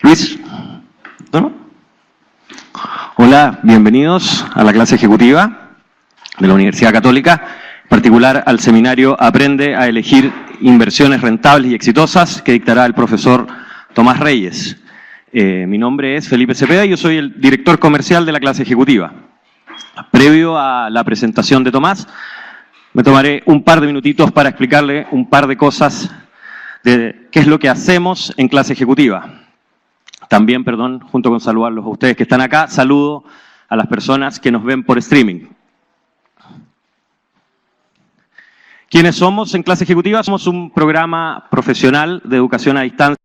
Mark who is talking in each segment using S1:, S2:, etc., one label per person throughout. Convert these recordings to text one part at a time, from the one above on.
S1: Luis, ¿no? Hola, bienvenidos a la clase ejecutiva de la Universidad Católica, en particular al seminario Aprende a elegir inversiones rentables y exitosas que dictará el profesor Tomás Reyes. Mi nombre es Felipe Cepeda y yo soy el director comercial de la clase ejecutiva. Previo a la presentación de Tomás, me tomaré un par de minutitos para explicarle un par de cosas de qué es lo que hacemos en clase ejecutiva. También, junto con saludarlos a ustedes que están acá, saludo a las personas que nos ven por streaming. ¿Quiénes somos en clase ejecutiva? Somos un programa profesional de educación a distancia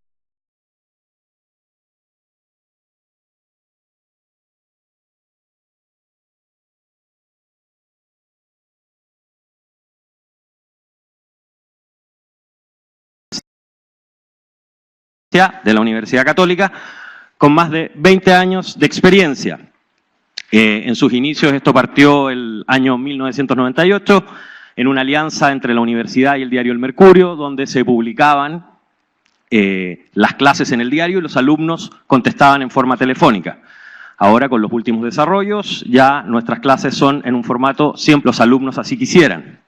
S1: de la Universidad Católica, con más de 20 años de experiencia. En sus inicios esto partió el año 1998, en una alianza entre la universidad y el diario El Mercurio, donde se publicaban las clases en el diario y los alumnos contestaban en forma telefónica. Ahora, con los últimos desarrollos, ya nuestras clases son en un formato, siempre los alumnos así quisieran,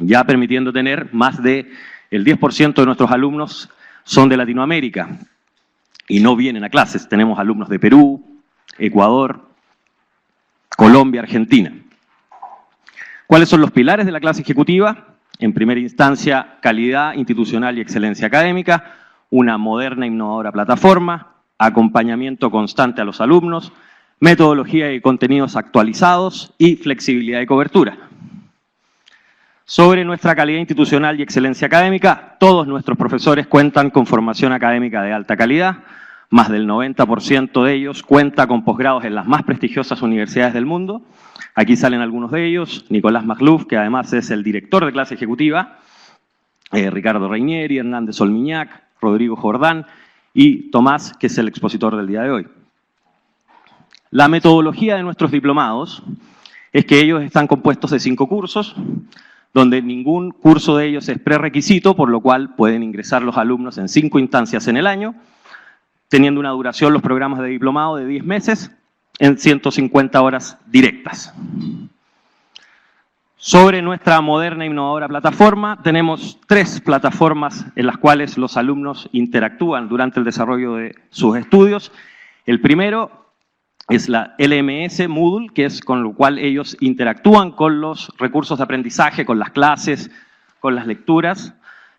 S1: ya permitiendo tener más del 10% de nuestros alumnos son de Latinoamérica y no vienen a clases. Tenemos alumnos de Perú, Ecuador, Colombia, Argentina. ¿Cuáles son los pilares de la clase ejecutiva? En primera instancia, calidad institucional y excelencia académica, una moderna e innovadora plataforma, acompañamiento constante a los alumnos, metodología y contenidos actualizados y flexibilidad de cobertura. Sobre nuestra calidad institucional y excelencia académica, todos nuestros profesores cuentan con formación académica de alta calidad, más del 90% de ellos cuenta con posgrados en las más prestigiosas universidades del mundo. Aquí salen algunos de ellos: Nicolás Magluf, que además es el director de clase ejecutiva, Ricardo Reinieri, Hernández Olmiñac, Rodrigo Jordán y Tomás, que es el expositor del día de hoy. La metodología de nuestros diplomados es que ellos están compuestos de 5 cursos, donde ningún curso de ellos es prerequisito, por lo cual pueden ingresar los alumnos en 5 instancias en el año, teniendo una duración los programas de diplomado de 10 meses en 150 horas directas. Sobre nuestra moderna e innovadora plataforma, tenemos 3 plataformas en las cuales los alumnos interactúan durante el desarrollo de sus estudios. El primero es la LMS Moodle, que es con lo cual ellos interactúan con los recursos de aprendizaje, con las clases, con las lecturas.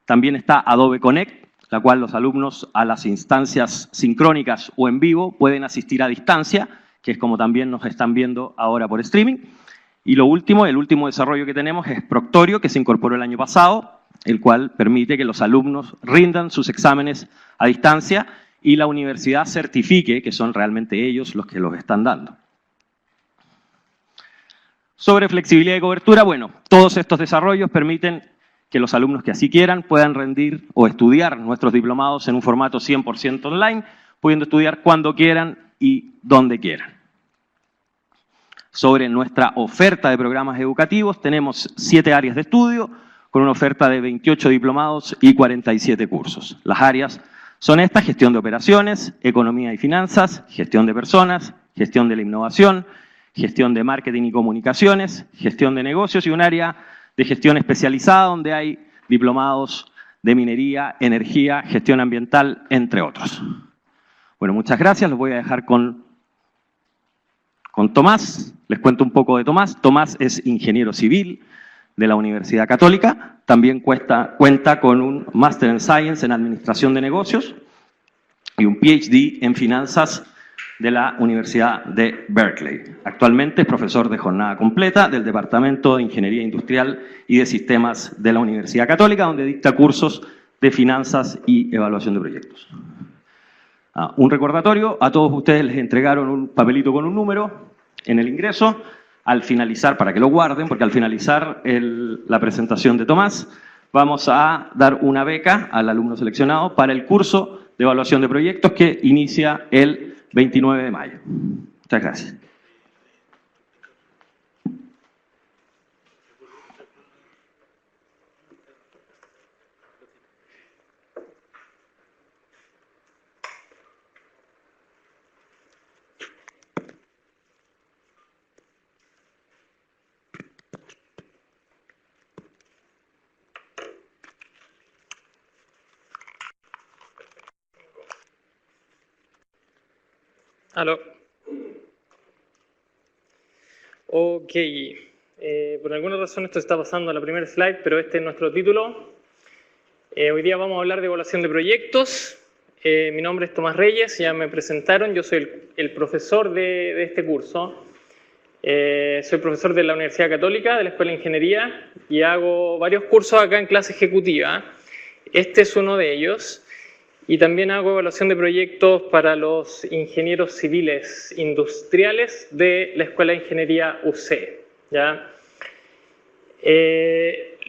S1: También está Adobe Connect, la cual los alumnos a las instancias sincrónicas o en vivo pueden asistir a distancia, que es como también nos están viendo ahora por streaming. Y el último desarrollo que tenemos es Proctorio, que se incorporó el año pasado, el cual permite que los alumnos rindan sus exámenes a distancia y la universidad certifique que son realmente ellos los que los están dando. Sobre flexibilidad de cobertura, bueno, todos estos desarrollos permiten que los alumnos que así quieran puedan rendir o estudiar nuestros diplomados en un formato 100% online, pudiendo estudiar cuando quieran y donde quieran. Sobre nuestra oferta de programas educativos, tenemos 7 áreas de estudio, con una oferta de 28 diplomados y 47 cursos. Las áreas son estas: gestión de operaciones, economía y finanzas, gestión de personas, gestión de la innovación, gestión de marketing y comunicaciones, gestión de negocios y un área de gestión especializada donde hay diplomados de minería, energía, gestión ambiental, entre otros. Bueno, muchas gracias. Los voy a dejar con Tomás. Les cuento un poco de Tomás. Tomás es ingeniero civil de la Universidad Católica. También cuenta con un Master en Science en Administración de Negocios y un PhD en Finanzas de la Universidad de Berkeley. Actualmente es profesor de jornada completa del Departamento de Ingeniería Industrial y de Sistemas de la Universidad Católica, donde dicta cursos de finanzas y evaluación de proyectos. Un recordatorio: a todos ustedes les entregaron un papelito con un número en el ingreso. Al finalizar, para que lo guarden, porque al finalizar la presentación de Tomás, vamos a dar una beca al alumno seleccionado para el curso de evaluación de proyectos que inicia el 29 de mayo. Muchas gracias.
S2: Aló. Ok. Por alguna razón esto está pasando a la primera slide, pero este es nuestro título. Hoy día vamos a hablar de evaluación de proyectos. Mi nombre es Tomás Reyes, ya me presentaron. Yo soy el profesor de este curso. Soy profesor de la Universidad Católica, de la Escuela de Ingeniería, y hago varios cursos acá en clase ejecutiva. Este es uno de ellos. Y también hago evaluación de proyectos para los ingenieros civiles industriales de la Escuela de Ingeniería UC. ¿Ya?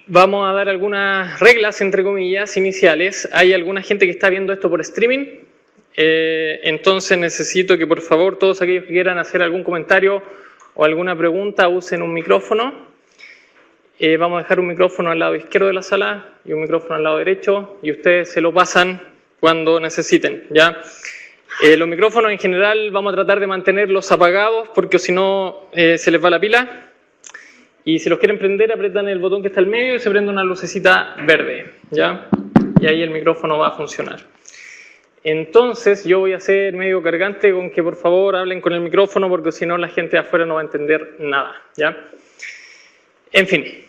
S2: Vamos a dar algunas reglas, entre comillas, iniciales. Hay alguna gente que está viendo esto por streaming. Entonces necesito que por favor todos aquellos que quieran hacer algún comentario o alguna pregunta usen un micrófono. Vamos a dejar un micrófono al lado izquierdo de la sala y un micrófono al lado derecho y ustedes se lo pasan cuando necesiten, ¿ya? Los micrófonos en general vamos a tratar de mantenerlos apagados porque si no se les va la pila. Y si los quieren prender, apretan el botón que está al medio y se prende una lucecita verde, ¿ya? Y ahí el micrófono va a funcionar. Entonces yo voy a ser medio cargante con que por favor hablen con el micrófono porque si no la gente de afuera no va a entender nada, ¿ya? En fin.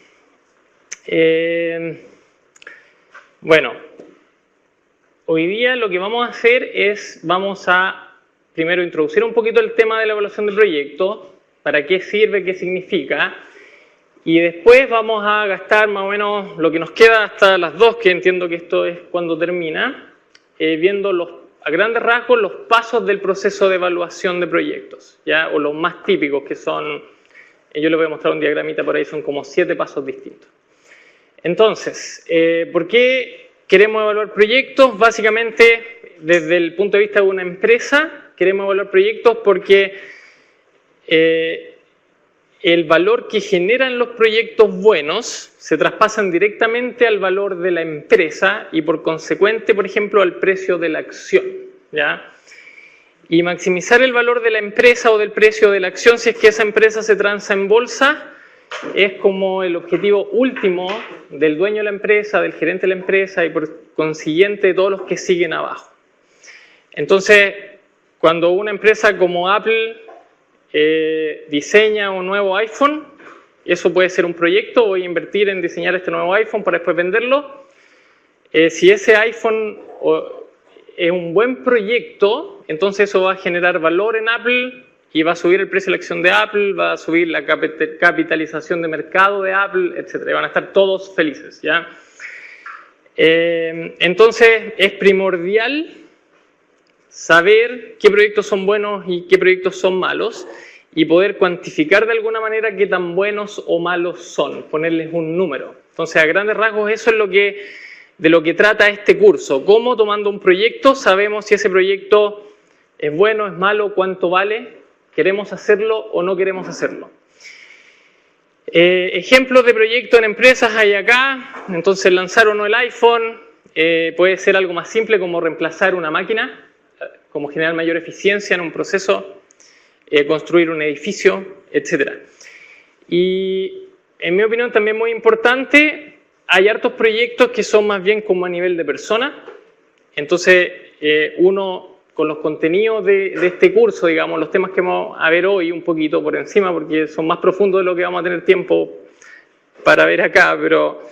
S2: Bueno. Hoy día lo que vamos a hacer es, vamos a primero introducir un poquito el tema de la evaluación de proyectos, para qué sirve, qué significa, y después vamos a gastar más o menos lo que nos queda hasta las 2, que entiendo que esto es cuando termina, viendo a grandes rasgos los pasos del proceso de evaluación de proyectos, ¿ya? O los más típicos que son, yo les voy a mostrar un diagramita por ahí, son como 7 pasos distintos. Entonces, ¿por qué queremos evaluar proyectos? Básicamente, desde el punto de vista de una empresa, queremos evaluar proyectos porque el valor que generan los proyectos buenos se traspasan directamente al valor de la empresa y por consecuente, por ejemplo, al precio de la acción, ¿ya? Y maximizar el valor de la empresa o del precio de la acción, si es que esa empresa se transa en bolsa, es como el objetivo último del dueño de la empresa, del gerente de la empresa y por consiguiente de todos los que siguen abajo. Entonces, cuando una empresa como Apple diseña un nuevo iPhone, eso puede ser un proyecto, voy a invertir en diseñar este nuevo iPhone para después venderlo. Si ese iPhone es un buen proyecto, entonces eso va a generar valor en Apple y va a subir el precio de la acción de Apple, va a subir la capitalización de mercado de Apple, etc. Van a estar todos felices, ¿ya? Entonces es primordial saber qué proyectos son buenos y qué proyectos son malos y poder cuantificar de alguna manera qué tan buenos o malos son, ponerles un número. Entonces, a grandes rasgos, eso es de lo que trata este curso. Cómo, tomando un proyecto, sabemos si ese proyecto es bueno, es malo, cuánto vale, queremos hacerlo o no queremos hacerlo. Ejemplos de proyectos en empresas hay acá. Entonces, lanzar o no el iPhone puede ser algo más simple como reemplazar una máquina, como generar mayor eficiencia en un proceso, construir un edificio, etc. Y en mi opinión también muy importante, hay hartos proyectos que son más bien como a nivel de persona. Entonces uno con los contenidos de este curso, digamos, los temas que vamos a ver hoy un poquito por encima, porque son más profundos de lo que vamos a tener tiempo para ver acá, pero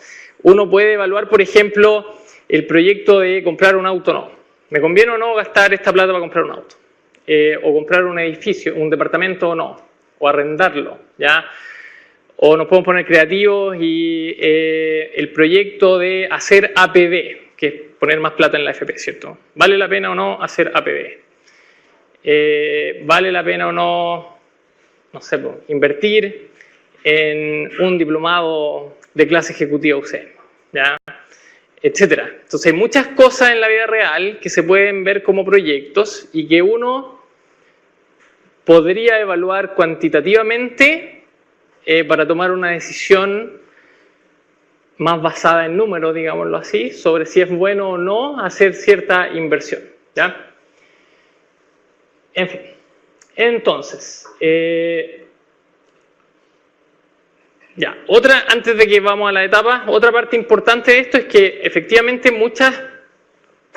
S2: uno puede evaluar, por ejemplo, el proyecto de comprar un auto o no. ¿Me conviene o no gastar esta plata para comprar un auto? O comprar un edificio, un departamento o no, o arrendarlo, ¿ya? O nos podemos poner creativos y el proyecto de hacer APB, que es poner más plata en la AFP, ¿cierto? ¿Vale la pena o no hacer APB? ¿Vale la pena o no, no sé, invertir en un diplomado de clase ejecutiva UC? ¿ya? Etcétera. Entonces hay muchas cosas en la vida real que se pueden ver como proyectos y que uno podría evaluar cuantitativamente para tomar una decisión más basada en números, digámoslo así, sobre si es bueno o no hacer cierta inversión, ¿ya? En fin. Entonces, antes de que vamos a la etapa, otra parte importante de esto es que efectivamente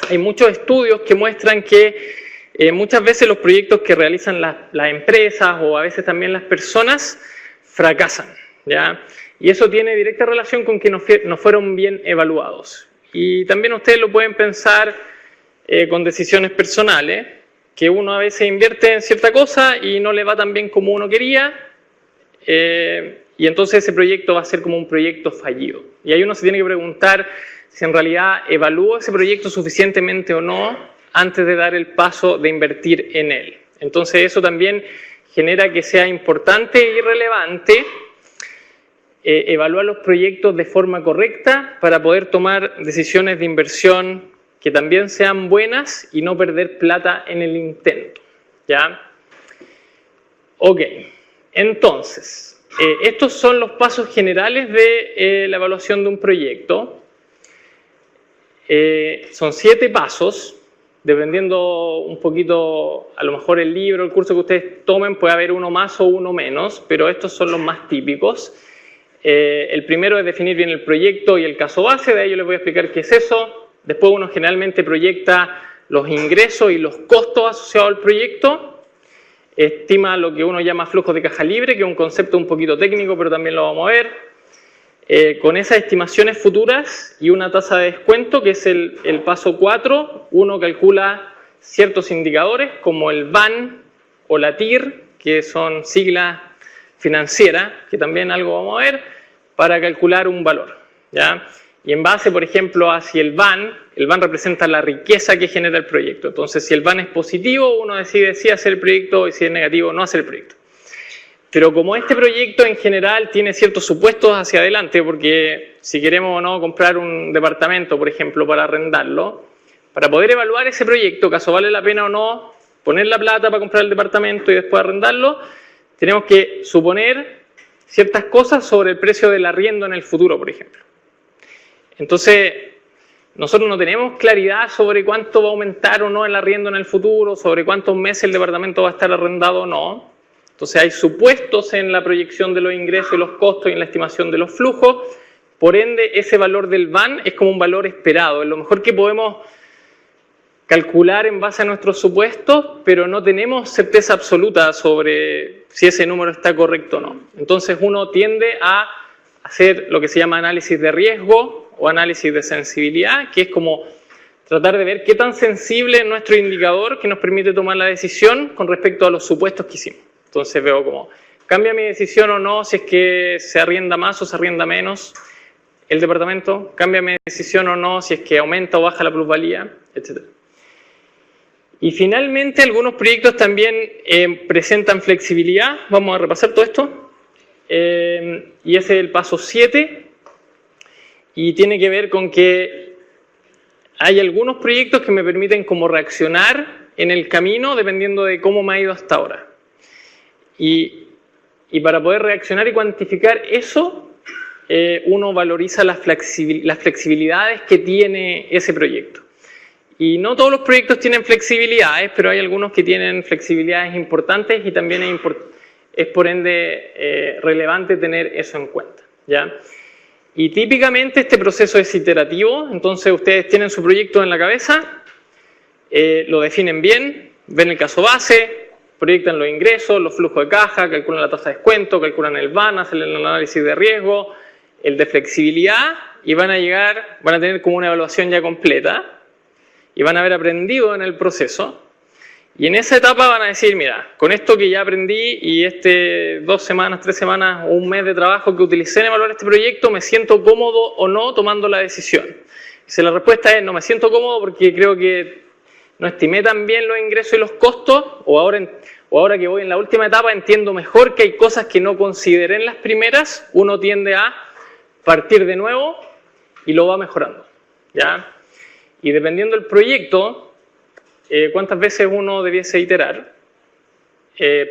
S2: hay muchos estudios que muestran que muchas veces los proyectos que realizan las empresas o a veces también las personas fracasan, ¿ya? Y eso tiene directa relación con que no fueron bien evaluados. Y también ustedes lo pueden pensar con decisiones personales, que uno a veces invierte en cierta cosa y no le va tan bien como uno quería, y entonces ese proyecto va a ser como un proyecto fallido. Y ahí uno se tiene que preguntar si en realidad evalúo ese proyecto suficientemente o no antes de dar el paso de invertir en él. Entonces eso también genera que sea importante y relevante evaluar los proyectos de forma correcta para poder tomar decisiones de inversión que también sean buenas y no perder plata en el intento, ¿ya? Ok, entonces, estos son los pasos generales de la evaluación de un proyecto. Son 7 pasos, dependiendo un poquito, a lo mejor el libro, el curso que ustedes tomen, puede haber uno más o uno menos, pero estos son los más típicos. El primero es definir bien el proyecto y el caso base, de ahí yo les voy a explicar qué es eso. Después uno generalmente proyecta los ingresos y los costos asociados al proyecto, estima lo que uno llama flujo de caja libre, que es un concepto un poquito técnico, pero también lo vamos a ver. Con esas estimaciones futuras y una tasa de descuento, que es el paso 4, uno calcula ciertos indicadores como el VAN o la TIR, que son siglas financieras, que también algo vamos a ver, para calcular un valor, ¿ya? Y en base, por ejemplo, a si el VAN representa la riqueza que genera el proyecto. Entonces, si el VAN es positivo, uno decide si hacer el proyecto, y si es negativo, no hacer el proyecto. Pero como este proyecto en general tiene ciertos supuestos hacia adelante, porque si queremos o no comprar un departamento, por ejemplo, para arrendarlo, para poder evaluar ese proyecto, caso vale la pena o no poner la plata para comprar el departamento y después arrendarlo, tenemos que suponer ciertas cosas sobre el precio del arriendo en el futuro, por ejemplo. Entonces, nosotros no tenemos claridad sobre cuánto va a aumentar o no el arriendo en el futuro, sobre cuántos meses el departamento va a estar arrendado o no. Entonces, hay supuestos en la proyección de los ingresos y los costos y en la estimación de los flujos. Por ende, ese valor del VAN es como un valor esperado. Es lo mejor que podemos calcular en base a nuestros supuestos, pero no tenemos certeza absoluta sobre si ese número está correcto o no. Entonces uno tiende a hacer lo que se llama análisis de riesgo o análisis de sensibilidad, que es como tratar de ver qué tan sensible es nuestro indicador que nos permite tomar la decisión con respecto a los supuestos que hicimos. Entonces veo como, ¿cambia mi decisión o no si es que se arrienda más o se arrienda menos el departamento? ¿Cambia mi decisión o no si es que aumenta o baja la plusvalía? Etcétera. Y finalmente algunos proyectos también presentan flexibilidad. Vamos a repasar todo esto. Y ese es el paso 7. Y tiene que ver con que hay algunos proyectos que me permiten como reaccionar en el camino dependiendo de cómo me ha ido hasta ahora. Y para poder reaccionar y cuantificar eso, uno valoriza las flexibilidades que tiene ese proyecto. Y no todos los proyectos tienen flexibilidades, pero hay algunos que tienen flexibilidades importantes y también es por ende relevante tener eso en cuenta, ¿ya? Y típicamente este proceso es iterativo, entonces ustedes tienen su proyecto en la cabeza, lo definen bien, ven el caso base, proyectan los ingresos, los flujos de caja, calculan la tasa de descuento, calculan el VAN, hacen el análisis de riesgo, el de flexibilidad y van a tener como una evaluación ya completa. Y van a haber aprendido en el proceso. Y en esa etapa van a decir, mira, con esto que ya aprendí y 2 semanas, 3 semanas o un mes de trabajo que utilicé en evaluar este proyecto, ¿me siento cómodo o no tomando la decisión? Y si la respuesta es no me siento cómodo porque creo que no estimé tan bien los ingresos y los costos, o ahora que voy en la última etapa entiendo mejor que hay cosas que no consideré en las primeras, uno tiende a partir de nuevo y lo va mejorando, ¿ya? Y dependiendo del proyecto, cuántas veces uno debiese iterar.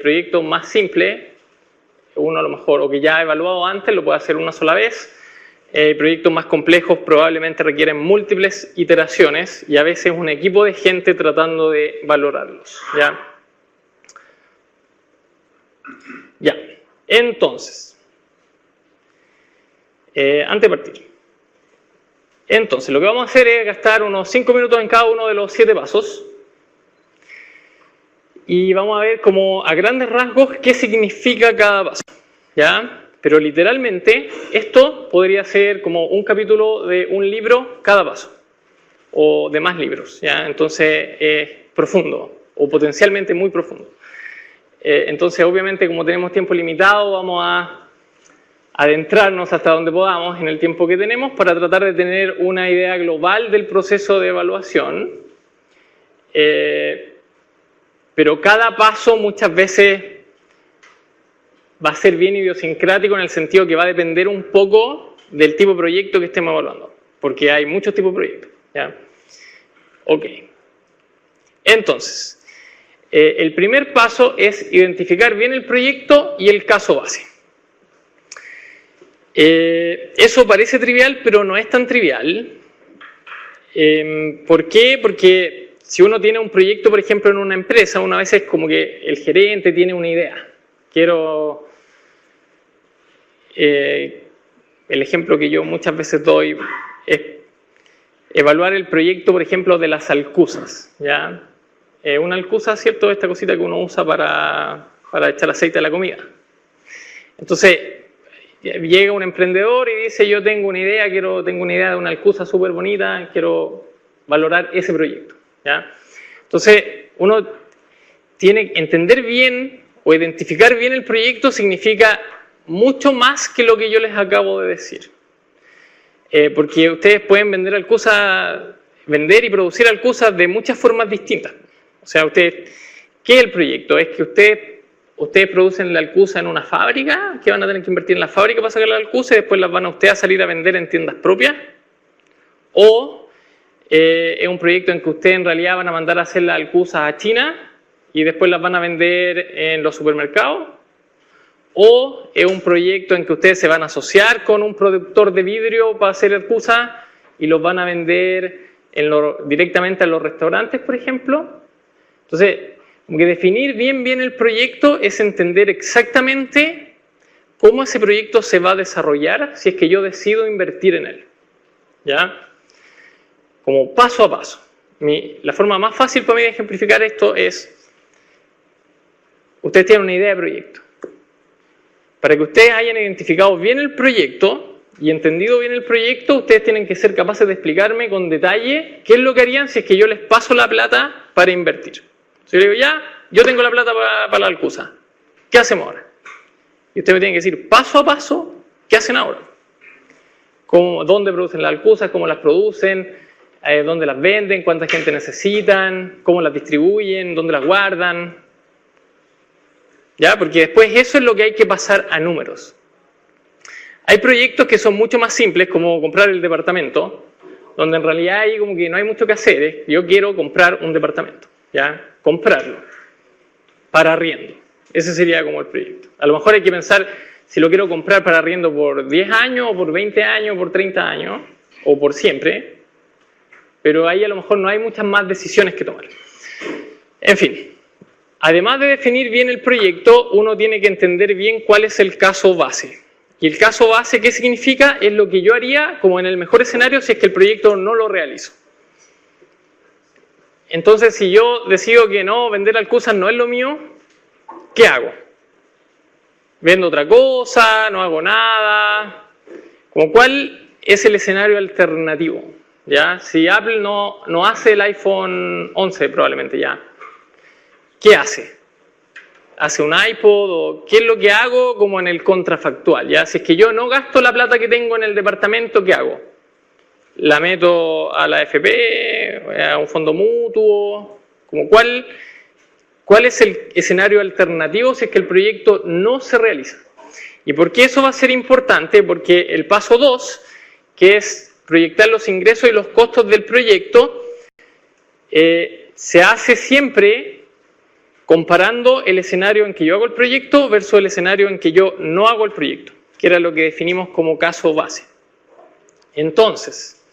S2: Proyectos más simples, uno a lo mejor, o que ya ha evaluado antes, lo puede hacer una sola vez. Proyectos más complejos probablemente requieren múltiples iteraciones y a veces un equipo de gente tratando de valorarlos, ¿ya? Ya, entonces, antes de partir. Entonces, lo que vamos a hacer es gastar unos 5 minutos en cada uno de los 7 pasos. Y vamos a ver como a grandes rasgos qué significa cada paso, ¿ya? Pero literalmente esto podría ser como un capítulo de un libro cada paso, o de más libros, ¿ya? Entonces es profundo, o potencialmente muy profundo. Entonces obviamente como tenemos tiempo limitado vamos a adentrarnos hasta donde podamos en el tiempo que tenemos para tratar de tener una idea global del proceso de evaluación. Pero cada paso muchas veces va a ser bien idiosincrático en el sentido que va a depender un poco del tipo de proyecto que estemos evaluando, porque hay muchos tipos de proyectos, ¿ya? Ok. Entonces, el primer paso es identificar bien el proyecto y el caso base. Eso parece trivial, pero no es tan trivial. ¿Por qué? Porque si uno tiene un proyecto, por ejemplo, en una empresa, una vez es como que el gerente tiene una idea. El ejemplo que yo muchas veces doy es evaluar el proyecto, por ejemplo, de las alcusas, ¿ya? Una alcusa, ¿cierto? Esta cosita que uno usa para echar aceite a la comida. Entonces, llega un emprendedor y dice, yo tengo una idea, tengo una idea de una alcusa súper bonita, quiero valorar ese proyecto, ¿ya? Entonces, uno tiene que entender bien o identificar bien el proyecto significa mucho más que lo que yo les acabo de decir. Porque ustedes pueden vender y producir alcusas de muchas formas distintas. O sea, ¿qué es el proyecto? Es que ustedes producen la alcusa en una fábrica, que van a tener que invertir en la fábrica para sacar la alcusa y después las van a ustedes a salir a vender en tiendas propias. O es un proyecto en que ustedes en realidad van a mandar a hacer las alcusas a China y después las van a vender en los supermercados. O es un proyecto en que ustedes se van a asociar con un productor de vidrio para hacer alcusas y los van a vender directamente a los restaurantes, por ejemplo. Entonces, como que definir bien el proyecto es entender exactamente cómo ese proyecto se va a desarrollar si es que yo decido invertir en él, ¿ya? Como paso a paso. La forma más fácil para mí de ejemplificar esto es, ustedes tienen una idea de proyecto. Para que ustedes hayan identificado bien el proyecto y entendido bien el proyecto, ustedes tienen que ser capaces de explicarme con detalle qué es lo que harían si es que yo les paso la plata para invertir. Si yo le digo, ya, yo tengo la plata para la alcusa, ¿qué hacemos ahora? Y ustedes me tienen que decir paso a paso, ¿qué hacen ahora? ¿Dónde producen las alcusas? ¿Cómo las producen? ¿Dónde las venden? ¿Cuánta gente necesitan? ¿Cómo las distribuyen? ¿Dónde las guardan? ¿Ya? Porque después eso es lo que hay que pasar a números. Hay proyectos que son mucho más simples, como comprar el departamento, donde en realidad hay como que no hay mucho que hacer. Yo quiero comprar un departamento, ¿ya? Comprarlo para arriendo. Ese sería como el proyecto. A lo mejor hay que pensar si lo quiero comprar para arriendo por 10 años, o por 20 años, o por 30 años, o por siempre. Pero ahí a lo mejor no hay muchas más decisiones que tomar. En fin. Además de definir bien el proyecto, uno tiene que entender bien cuál es el caso base. Y el caso base, ¿qué significa? Es lo que yo haría, como en el mejor escenario, si es que el proyecto no lo realizo. Entonces, si yo decido que no, vender alcusas no es lo mío, ¿qué hago? ¿Vendo otra cosa? ¿No hago nada? ¿Cuál es el escenario alternativo? ¿Ya? Si Apple no hace el iPhone 11 probablemente ya, ¿qué hace? ¿Hace un iPod? ¿O qué es lo que hago como en el contrafactual? ¿Ya? Si es que yo no gasto la plata que tengo en el departamento, ¿qué hago? ¿La meto a la AFP? ¿A un fondo mutuo? ¿Cuál es el escenario alternativo si es que el proyecto no se realiza? ¿Y por qué eso va a ser importante? Porque el paso 2, que es proyectar los ingresos y los costos del proyecto se hace siempre comparando el escenario en que yo hago el proyecto versus el escenario en que yo no hago el proyecto, que era lo que definimos como caso base. Entonces,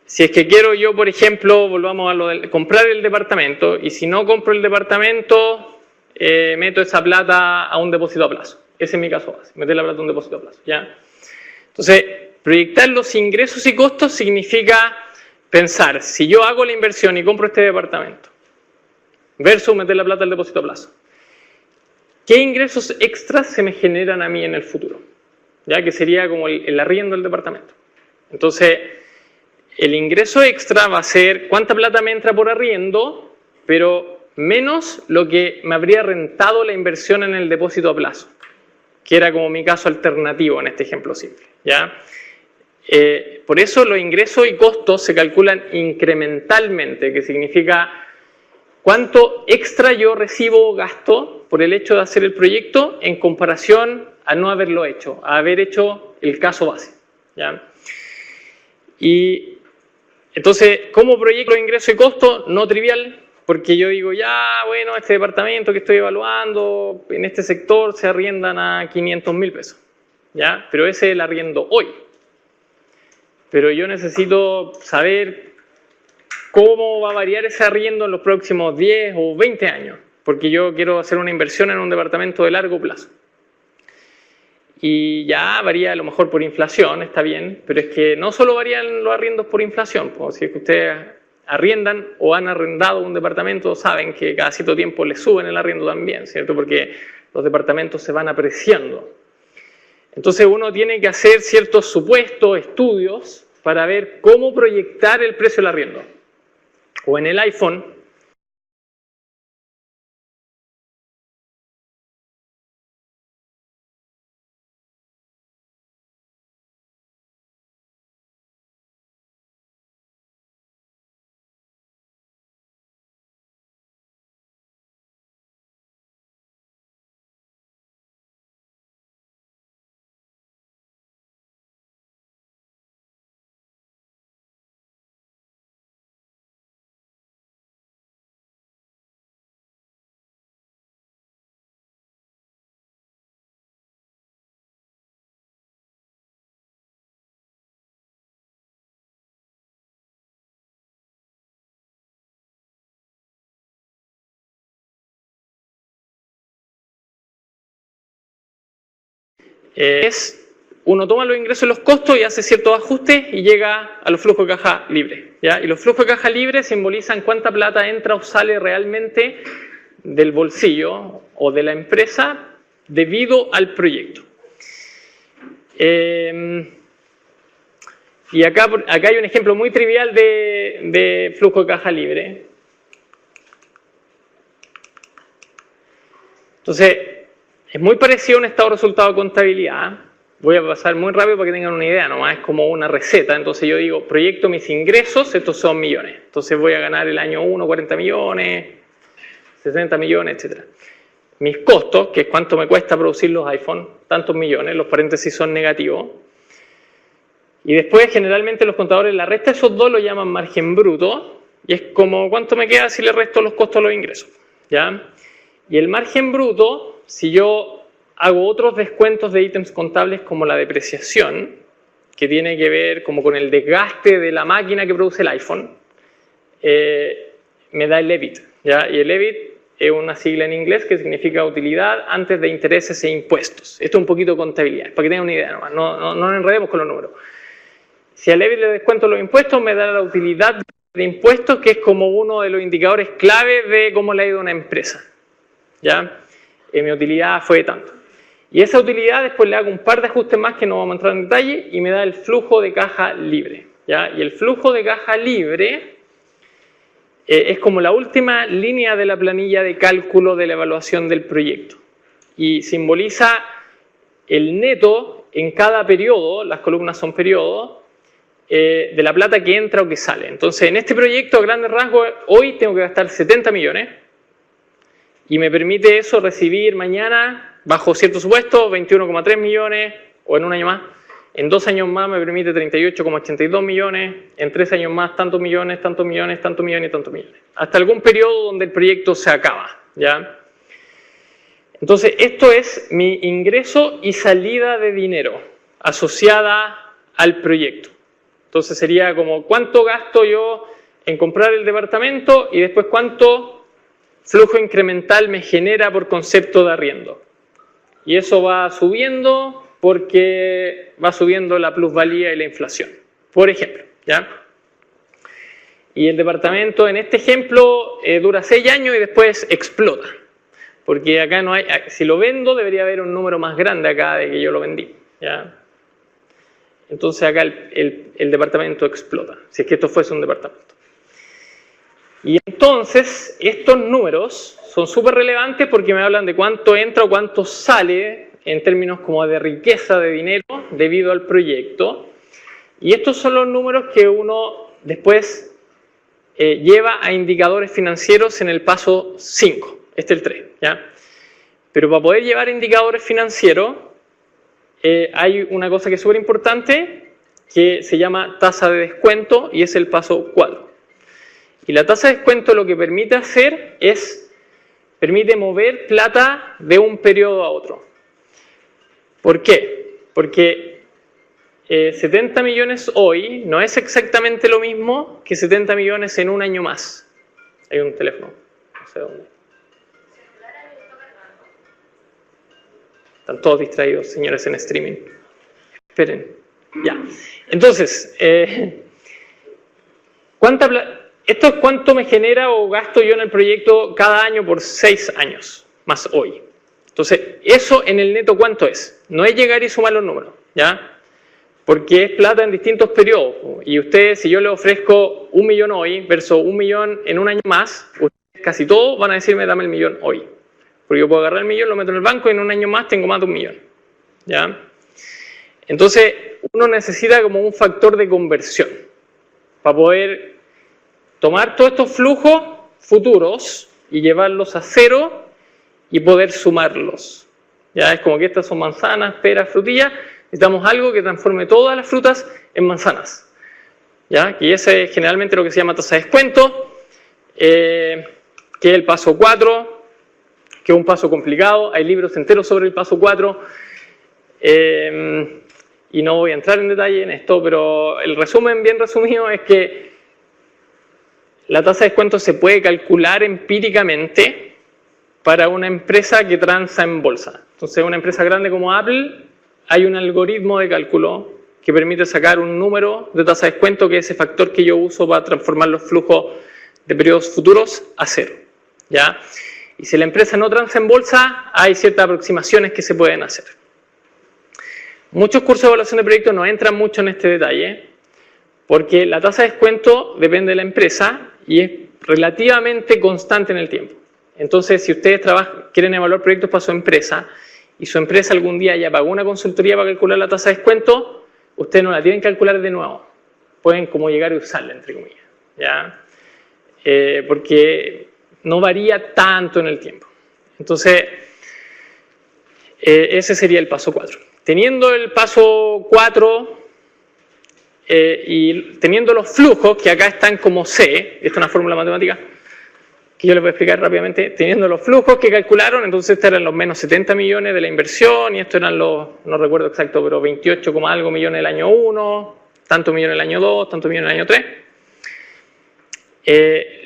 S2: si es que quiero yo, por ejemplo, volvamos a lo de comprar el departamento, y si no compro el departamento, meto esa plata a un depósito a plazo. Ese es mi caso base, meter la plata a un depósito a plazo, ¿ya? Entonces, proyectar los ingresos y costos significa pensar, si yo hago la inversión y compro este departamento, versus meter la plata al depósito a plazo, ¿qué ingresos extras se me generan a mí en el futuro? ¿Ya? Que sería como el arriendo del departamento. Entonces, el ingreso extra va a ser cuánta plata me entra por arriendo, pero menos lo que me habría rentado la inversión en el depósito a plazo, que era como mi caso alternativo en este ejemplo simple, ¿ya? Por eso los ingresos y costos se calculan incrementalmente, que significa cuánto extra yo recibo o gasto por el hecho de hacer el proyecto en comparación a no haberlo hecho, a haber hecho el caso base, ¿ya? Y entonces, ¿cómo proyecto los ingresos y costos? No trivial, porque yo digo, ya, bueno, este departamento que estoy evaluando en este sector se arriendan a 500.000 pesos, ¿ya? Pero ese es el arriendo hoy. Pero yo necesito saber cómo va a variar ese arriendo en los próximos 10 o 20 años, porque yo quiero hacer una inversión en un departamento de largo plazo. Y ya varía a lo mejor por inflación, está bien, pero es que no solo varían los arriendos por inflación, pues si es que ustedes arriendan o han arrendado un departamento, saben que cada cierto tiempo les suben el arriendo también, ¿cierto? Porque los departamentos se van apreciando. Entonces uno tiene que hacer ciertos supuestos, estudios, para ver cómo proyectar el precio del arriendo. O en el iPhone, uno toma los ingresos y los costos y hace ciertos ajustes y llega a los flujos de caja libre, ¿ya? Y los flujos de caja libre simbolizan cuánta plata entra o sale realmente del bolsillo o de la empresa debido al proyecto. Y acá hay un ejemplo muy trivial de flujo de caja libre. Entonces, es muy parecido a un estado de resultado de contabilidad. Voy a pasar muy rápido para que tengan una idea, nomás es como una receta. Entonces yo digo, proyecto mis ingresos, estos son millones. Entonces voy a ganar el año 1 40 millones, 60 millones, etc. Mis costos, que es cuánto me cuesta producir los iPhone, tantos millones, los paréntesis son negativos. Y después generalmente los contadores la resta de esos dos lo llaman margen bruto, y es como cuánto me queda si le resto los costos a los ingresos, ¿ya? Y el margen bruto, si yo hago otros descuentos de ítems contables como la depreciación, que tiene que ver como con el desgaste de la máquina que produce el iPhone, me da el EBIT, ¿ya? Y el EBIT es una sigla en inglés que significa utilidad antes de intereses e impuestos. Esto es un poquito de contabilidad, para que tengan una idea nomás, no nos enredemos con los números. Si al EBIT le descuento los impuestos, me da la utilidad de impuestos, que es como uno de los indicadores clave de cómo le ha ido a una empresa, ¿ya? Mi utilidad fue tanto. Y esa utilidad después le hago un par de ajustes más que no vamos a entrar en detalle y me da el flujo de caja libre, ¿ya? Y el flujo de caja libre es como la última línea de la planilla de cálculo de la evaluación del proyecto. Y simboliza el neto en cada periodo, las columnas son periodos, de la plata que entra o que sale. Entonces, en este proyecto, a grandes rasgos, hoy tengo que gastar 70 millones y me permite eso recibir mañana, bajo cierto supuesto, 21,3 millones o en un año más. En 2 años más me permite 38,82 millones, en 3 años más tantos millones, tantos millones, tantos millones y tantos millones. Hasta algún periodo donde el proyecto se acaba, ¿ya? Entonces, esto es mi ingreso y salida de dinero asociada al proyecto. Entonces, sería como cuánto gasto yo en comprar el departamento y después cuánto flujo incremental me genera por concepto de arriendo. Y eso va subiendo porque va subiendo la plusvalía y la inflación, por ejemplo, ¿ya? Y el departamento, en este ejemplo, dura 6 años y después explota. Porque acá no hay, si lo vendo debería haber un número más grande acá de que yo lo vendí, ¿ya? Entonces acá el departamento explota, si es que esto fuese un departamento. Y entonces estos números son súper relevantes porque me hablan de cuánto entra o cuánto sale en términos como de riqueza de dinero debido al proyecto. Y estos son los números que uno después lleva a indicadores financieros en el paso 5. Este es el 3, ¿ya? Pero para poder llevar indicadores financieros hay una cosa que es súper importante que se llama tasa de descuento y es el paso 4. Y la tasa de descuento lo que permite hacer es, permite mover plata de un periodo a otro. ¿Por qué? Porque 70 millones hoy no es exactamente lo mismo que 70 millones en un año más. Hay un teléfono, no sé dónde. Están todos distraídos, señores, en streaming. Esperen. Ya. Entonces, esto es cuánto me genera o gasto yo en el proyecto cada año por 6 años, más hoy. Entonces, eso en el neto, ¿cuánto es? No es llegar y sumar los números, ¿ya? Porque es plata en distintos periodos. Y ustedes, si yo les ofrezco 1 millón hoy versus 1 millón en un año más, ustedes casi todos van a decirme, dame el millón hoy. Porque yo puedo agarrar el millón, lo meto en el banco y en un año más tengo más de 1 millón. ¿Ya? Entonces, uno necesita como un factor de conversión para poder tomar todos estos flujos futuros y llevarlos a 0 y poder sumarlos. ¿Ya? Es como que estas son manzanas, peras, frutillas. Necesitamos algo que transforme todas las frutas en manzanas. ¿Ya? Y ese es generalmente lo que se llama tasa de descuento, que es el paso 4. Que es un paso complicado, hay libros enteros sobre el paso 4, y no voy a entrar en detalle en esto, pero el resumen bien resumido es que la tasa de descuento se puede calcular empíricamente para una empresa que transa en bolsa. Entonces, una empresa grande como Apple, hay un algoritmo de cálculo que permite sacar un número de tasa de descuento, que es ese factor que yo uso para transformar los flujos de periodos futuros a 0, ¿ya? Y si la empresa no transa en bolsa, hay ciertas aproximaciones que se pueden hacer. Muchos cursos de evaluación de proyectos no entran mucho en este detalle, porque la tasa de descuento depende de la empresa y es relativamente constante en el tiempo. Entonces, si ustedes quieren evaluar proyectos para su empresa, y su empresa algún día ya pagó una consultoría para calcular la tasa de descuento, ustedes no la tienen que calcular de nuevo. Pueden como llegar y usarla, entre comillas, ¿ya? Porque no varía tanto en el tiempo. Entonces, ese sería el paso 4. Teniendo el paso 4 y teniendo los flujos, que acá están como C, esta es una fórmula matemática, que yo les voy a explicar rápidamente, teniendo los flujos que calcularon, entonces estos eran los menos 70 millones de la inversión, y estos eran los, no recuerdo exacto, pero 28, algo millones el año 1, tanto millones el año 2, tanto millones el año 3.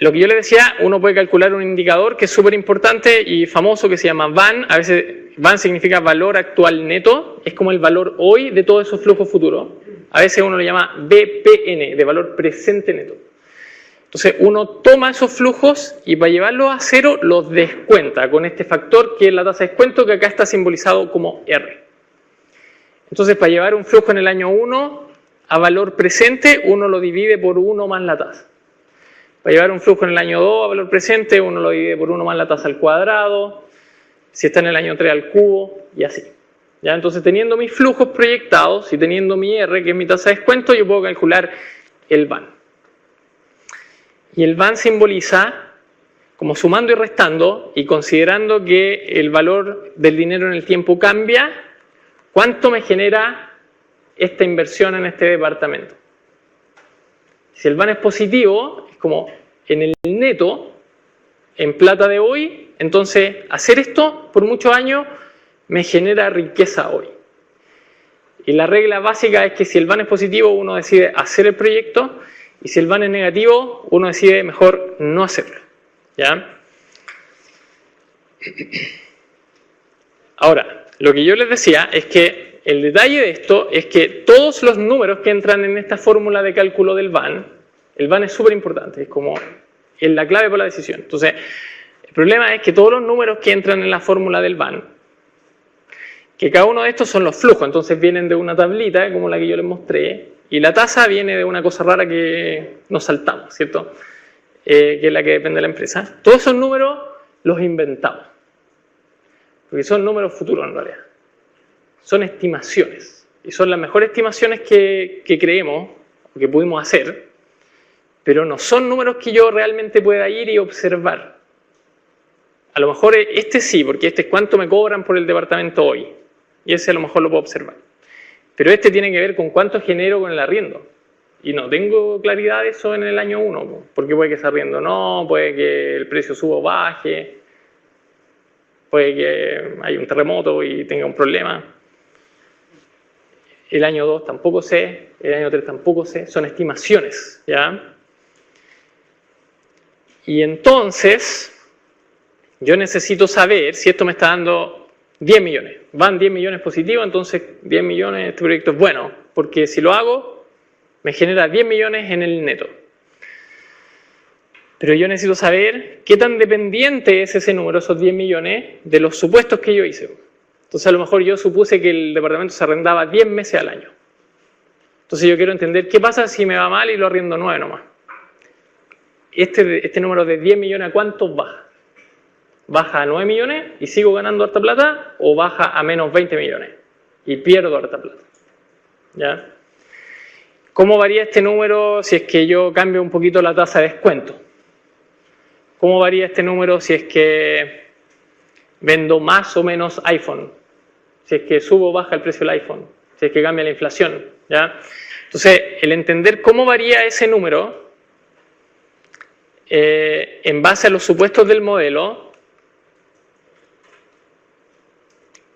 S2: Lo que yo les decía, uno puede calcular un indicador que es súper importante y famoso que se llama VAN. A veces VAN significa valor actual neto, es como el valor hoy de todos esos flujos futuros. A veces uno lo llama VPN, de valor presente neto. Entonces uno toma esos flujos y para llevarlos a 0 los descuenta con este factor que es la tasa de descuento, que acá está simbolizado como R. Entonces para llevar un flujo en el año 1 a valor presente, uno lo divide por 1 más la tasa. Para llevar un flujo en el año 2 a valor presente, uno lo divide por 1 más la tasa al cuadrado, si está en el año 3 al cubo, y así. ¿Ya? Entonces, teniendo mis flujos proyectados y teniendo mi R, que es mi tasa de descuento, yo puedo calcular el VAN. Y el VAN simboliza, como sumando y restando, y considerando que el valor del dinero en el tiempo cambia, ¿Cuánto me genera esta inversión en este departamento? Si el VAN es positivo, es como en el neto, en plata de hoy, entonces hacer esto por muchos años me genera riqueza hoy. Y la regla básica es que si el VAN es positivo, uno decide hacer el proyecto, y si el VAN es negativo, uno decide mejor no hacerlo. ¿Ya? Ahora, lo que yo les decía es que el detalle de esto es que todos los números que entran en esta fórmula de cálculo del VAN, el VAN es súper importante, es como es la clave para la decisión. Entonces, el problema es que todos los números que entran en la fórmula del VAN, que cada uno de estos son los flujos, entonces vienen de una tablita como la que yo les mostré, y la tasa viene de una cosa rara que nos saltamos, ¿cierto? Que es la que depende de la empresa. Todos esos números los inventamos, porque son números futuros en realidad. Son estimaciones, y son las mejores estimaciones que creemos, o que pudimos hacer, pero no son números que yo realmente pueda ir y observar. A lo mejor este sí, porque este es cuánto me cobran por el departamento hoy, y ese a lo mejor lo puedo observar. Pero este tiene que ver con cuánto genero con el arriendo. Y no tengo claridad de eso en el año 1, porque puede que ese arriendo no, puede que el precio suba o baje, puede que haya un terremoto y tenga un problema. El año 2 tampoco sé, el año 3 tampoco sé, son estimaciones, ¿ya? Y entonces, yo necesito saber si esto me está dando 10 millones. Van 10 millones positivos, entonces 10 millones, este proyecto es bueno, porque si lo hago, me genera 10 millones en el neto. Pero yo necesito saber qué tan dependiente es ese número, esos 10 millones, de los supuestos que yo hice. Entonces a lo mejor yo supuse que el departamento se arrendaba 10 meses al año. Entonces yo quiero entender qué pasa si me va mal y lo arriendo 9 nomás. Este número de 10 millones, ¿a cuánto baja? ¿Baja a 9 millones y sigo ganando harta plata? ¿O baja a menos 20 millones y pierdo harta plata? ¿Ya? ¿Cómo varía este número si es que yo cambio un poquito la tasa de descuento? ¿Cómo varía este número si es que vendo más o menos iPhone? Si es que subo o baja el precio del iPhone, si es que cambia la inflación, ¿ya? Entonces, el entender cómo varía ese número en base a los supuestos del modelo.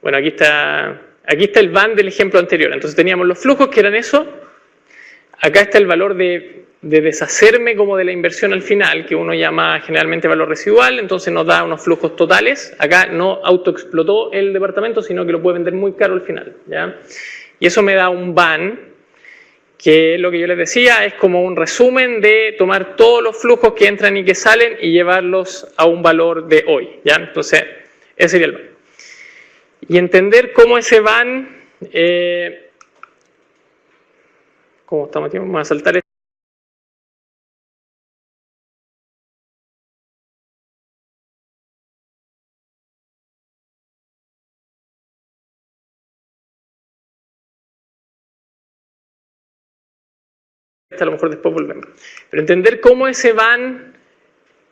S2: Bueno, aquí está el VAN del ejemplo anterior. Entonces teníamos los flujos que eran eso. Acá está el valor de deshacerme como de la inversión al final, que uno llama generalmente valor residual, entonces nos da unos flujos totales. Acá no autoexplotó el departamento, sino que lo puede vender muy caro al final, ¿ya? Y eso me da un VAN, que lo que yo les decía es como un resumen de tomar todos los flujos que entran y que salen y llevarlos a un valor de hoy, ¿ya? Entonces, ese sería el VAN. Y entender cómo ese VAN, ¿cómo estamos aquí? Vamos a saltar esto. A lo mejor después volvemos. Pero entender cómo ese VAN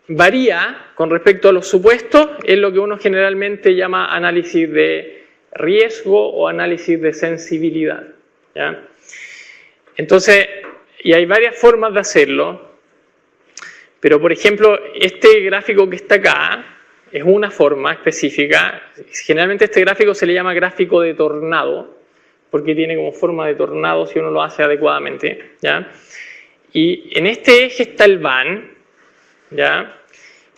S2: varía con respecto a los supuestos es lo que uno generalmente llama análisis de riesgo o análisis de sensibilidad, ¿ya? Entonces, y hay varias formas de hacerlo, pero por ejemplo, este gráfico que está acá es una forma específica. Generalmente este gráfico se le llama gráfico de tornado, porque tiene como forma de tornado si uno lo hace adecuadamente, ¿ya? Y en este eje está el VAN, ¿ya?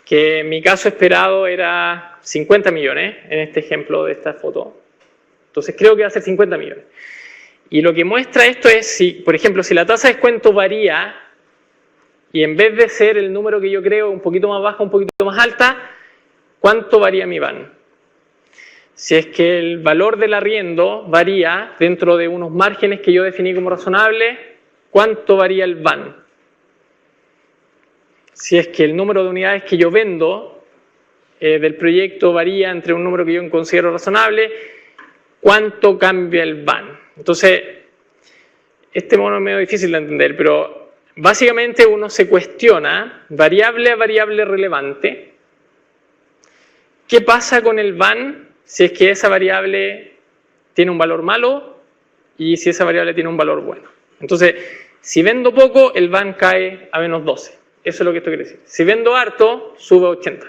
S2: Que en mi caso esperado era 50 millones, en este ejemplo de esta foto. Entonces creo que va a ser 50 millones. Y lo que muestra esto es, si, por ejemplo, si la tasa de descuento varía, y en vez de ser el número que yo creo un poquito más baja, un poquito más alta, ¿cuánto varía mi VAN? Si es que el valor del arriendo varía dentro de unos márgenes que yo definí como razonables, ¿cuánto varía el VAN? Si es que el número de unidades que yo vendo del proyecto varía entre un número que yo considero razonable, ¿cuánto cambia el VAN? Entonces, este mono es medio difícil de entender, pero básicamente uno se cuestiona, variable a variable relevante, ¿qué pasa con el VAN si es que esa variable tiene un valor malo y si esa variable tiene un valor bueno. Entonces, si vendo poco, el VAN cae a menos 12. Eso es lo que esto quiere decir. Si vendo harto, sube a 80.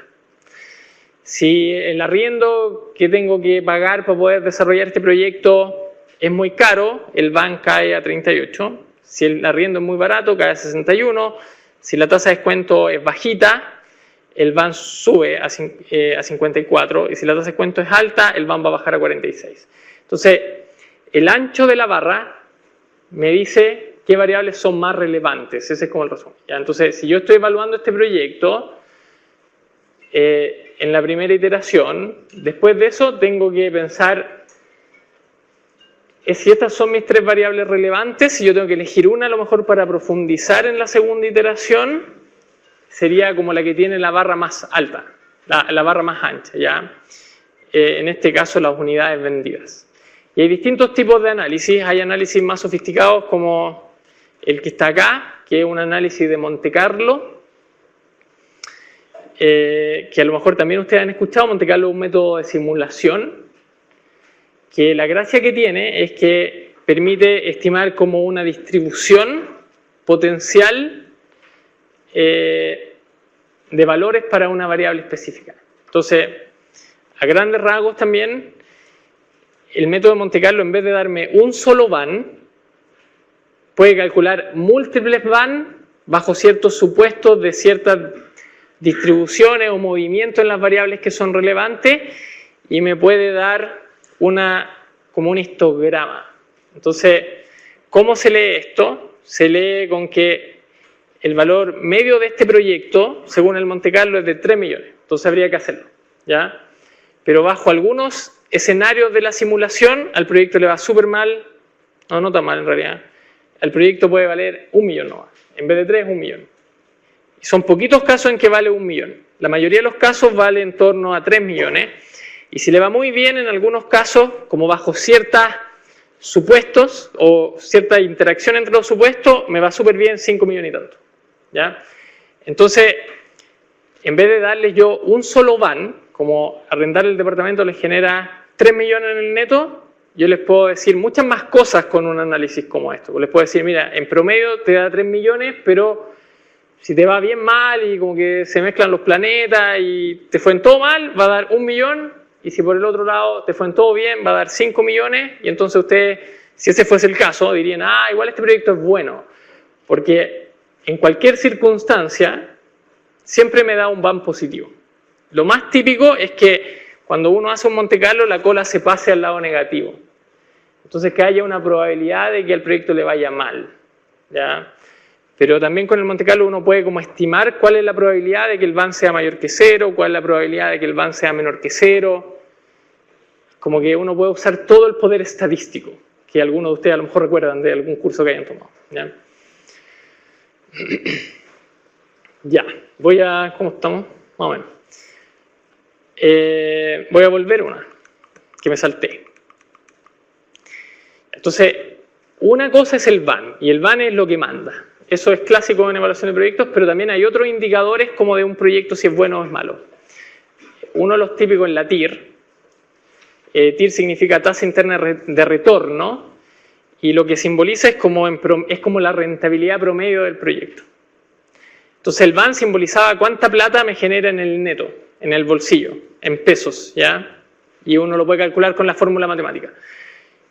S2: Si el arriendo que tengo que pagar para poder desarrollar este proyecto es muy caro, el VAN cae a 38. Si el arriendo es muy barato, cae a 61. Si la tasa de descuento es bajita, el VAN sube a 54. Y si la tasa de descuento es alta, el VAN va a bajar a 46. Entonces, el ancho de la barra me dice qué variables son más relevantes. Ese es como el resumen. ¿Ya? Entonces, si yo estoy evaluando este proyecto, en la primera iteración, después de eso tengo que pensar si estas son mis 3 variables relevantes, si yo tengo que elegir una a lo mejor para profundizar en la segunda iteración, sería como la que tiene la barra más alta, la barra más ancha, ¿ya? En este caso las unidades vendidas. Y hay distintos tipos de análisis. Hay análisis más sofisticados como el que está acá, que es un análisis de Monte Carlo, que a lo mejor también ustedes han escuchado. Monte Carlo es un método de simulación, que la gracia que tiene es que permite estimar como una distribución potencial de valores para una variable específica. Entonces, a grandes rasgos también, el método de Monte Carlo, en vez de darme un solo VAN, puede calcular múltiples VAN bajo ciertos supuestos de ciertas distribuciones o movimientos en las variables que son relevantes, y me puede dar como un histograma. Entonces, ¿cómo se lee esto? Se lee con que el valor medio de este proyecto, según el Monte Carlo, es de 3 millones. Entonces habría que hacerlo, ¿ya? Pero bajo algunos escenarios de la simulación, al proyecto le va súper mal, no tan mal en realidad. El proyecto puede valer 1 millón nomás. En vez de 3, 1 millón. Y son poquitos casos en que vale 1 millón. La mayoría de los casos vale en torno a 3 millones. Y si le va muy bien en algunos casos, como bajo ciertos supuestos o cierta interacción entre los supuestos, me va súper bien 5 millones y tanto, ¿ya? Entonces, en vez de darles yo un solo VAN, como arrendar el departamento les genera 3 millones en el neto, yo les puedo decir muchas más cosas con un análisis como esto. Les puedo decir, mira, en promedio te da 3 millones, pero si te va bien mal y como que se mezclan los planetas y te fue en todo mal, va a dar 1 millón. Y si por el otro lado te fue en todo bien, va a dar 5 millones. Y entonces ustedes, si ese fuese el caso, dirían, igual este proyecto es bueno. Porque en cualquier circunstancia, siempre me da un VAN positivo. Lo más típico es que cuando uno hace un Monte Carlo, la cola se pase al lado negativo. Entonces que haya una probabilidad de que al proyecto le vaya mal, ¿ya? Pero también con el Monte Carlo uno puede como estimar cuál es la probabilidad de que el VAN sea mayor que 0, cuál es la probabilidad de que el VAN sea menor que 0. Como que uno puede usar todo el poder estadístico, que algunos de ustedes a lo mejor recuerdan de algún curso que hayan tomado, ¿ya? Ya, ¿cómo estamos? Más o menos. Voy a volver una, que me salté. Entonces, una cosa es el VAN, y el VAN es lo que manda. Eso es clásico en evaluación de proyectos, pero también hay otros indicadores como de un proyecto si es bueno o es malo. Uno de los típicos es la TIR. TIR significa tasa interna de retorno, y lo que simboliza es como la rentabilidad promedio del proyecto. Entonces el VAN simbolizaba cuánta plata me genera en el neto, en el bolsillo, en pesos, ¿ya? Y uno lo puede calcular con la fórmula matemática.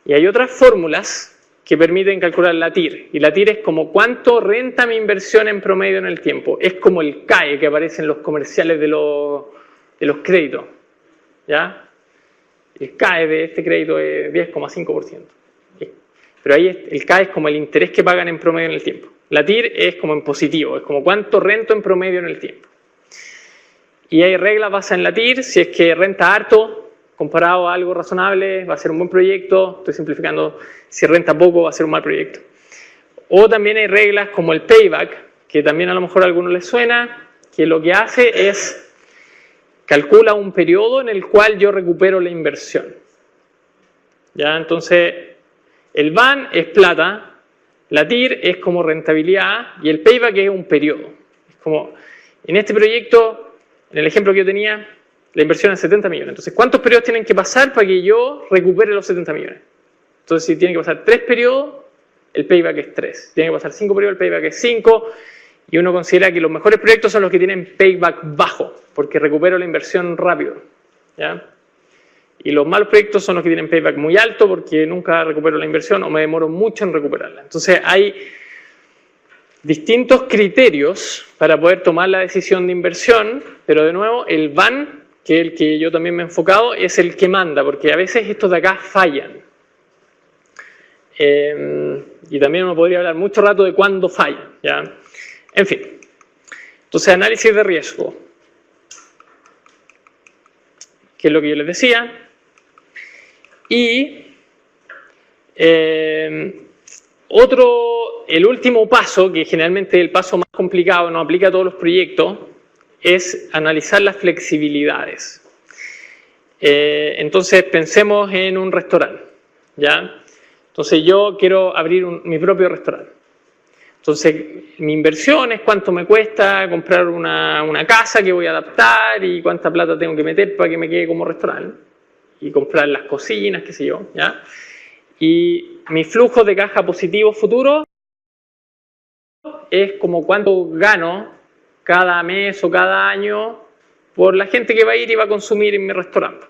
S2: Y hay otras fórmulas que permiten calcular la TIR. Y la TIR es como cuánto renta mi inversión en promedio en el tiempo. Es como el CAE que aparece en los comerciales de los créditos, ¿ya? El CAE de este crédito es 10,5%. Pero ahí el CAE es como el interés que pagan en promedio en el tiempo. La TIR es como en positivo, es como cuánto rento en promedio en el tiempo. Y hay reglas basadas en la TIR. Si es que renta harto, comparado a algo razonable, va a ser un buen proyecto. Estoy simplificando. Si renta poco, va a ser un mal proyecto. O también hay reglas como el payback, que también a lo mejor a algunos les suena, que lo que hace es calcula un periodo en el cual yo recupero la inversión. ¿Ya? Entonces, el VAN es plata, la TIR es como rentabilidad y el payback es un periodo. Es como, en este proyecto, en el ejemplo que yo tenía, la inversión es 70 millones. Entonces, ¿cuántos periodos tienen que pasar para que yo recupere los 70 millones? Entonces, si tienen que pasar 3 periodos, el payback es 3. Tienen que pasar 5 periodos, el payback es 5. Y uno considera que los mejores proyectos son los que tienen payback bajo, porque recupero la inversión rápido, ¿ya? Y los malos proyectos son los que tienen payback muy alto, porque nunca recupero la inversión o me demoro mucho en recuperarla. Entonces, hay distintos criterios para poder tomar la decisión de inversión, pero de nuevo, el VAN, que es el que yo también me he enfocado, es el que manda, porque a veces estos de acá fallan. Y también uno podría hablar mucho rato de cuándo fallan, ¿ya? En fin. Entonces, análisis de riesgo, que es lo que yo les decía. Y el último paso, que generalmente es el paso más complicado, no aplica a todos los proyectos, es analizar las flexibilidades. Entonces, pensemos en un restaurante, ¿ya? Entonces, yo quiero abrir mi propio restaurante. Entonces, mi inversión es cuánto me cuesta comprar una casa que voy a adaptar y cuánta plata tengo que meter para que me quede como restaurante. Y comprar las cocinas, qué sé yo, ¿ya? Y mi flujo de caja positivo futuro es como cuánto gano cada mes o cada año por la gente que va a ir y va a consumir en mi restaurante.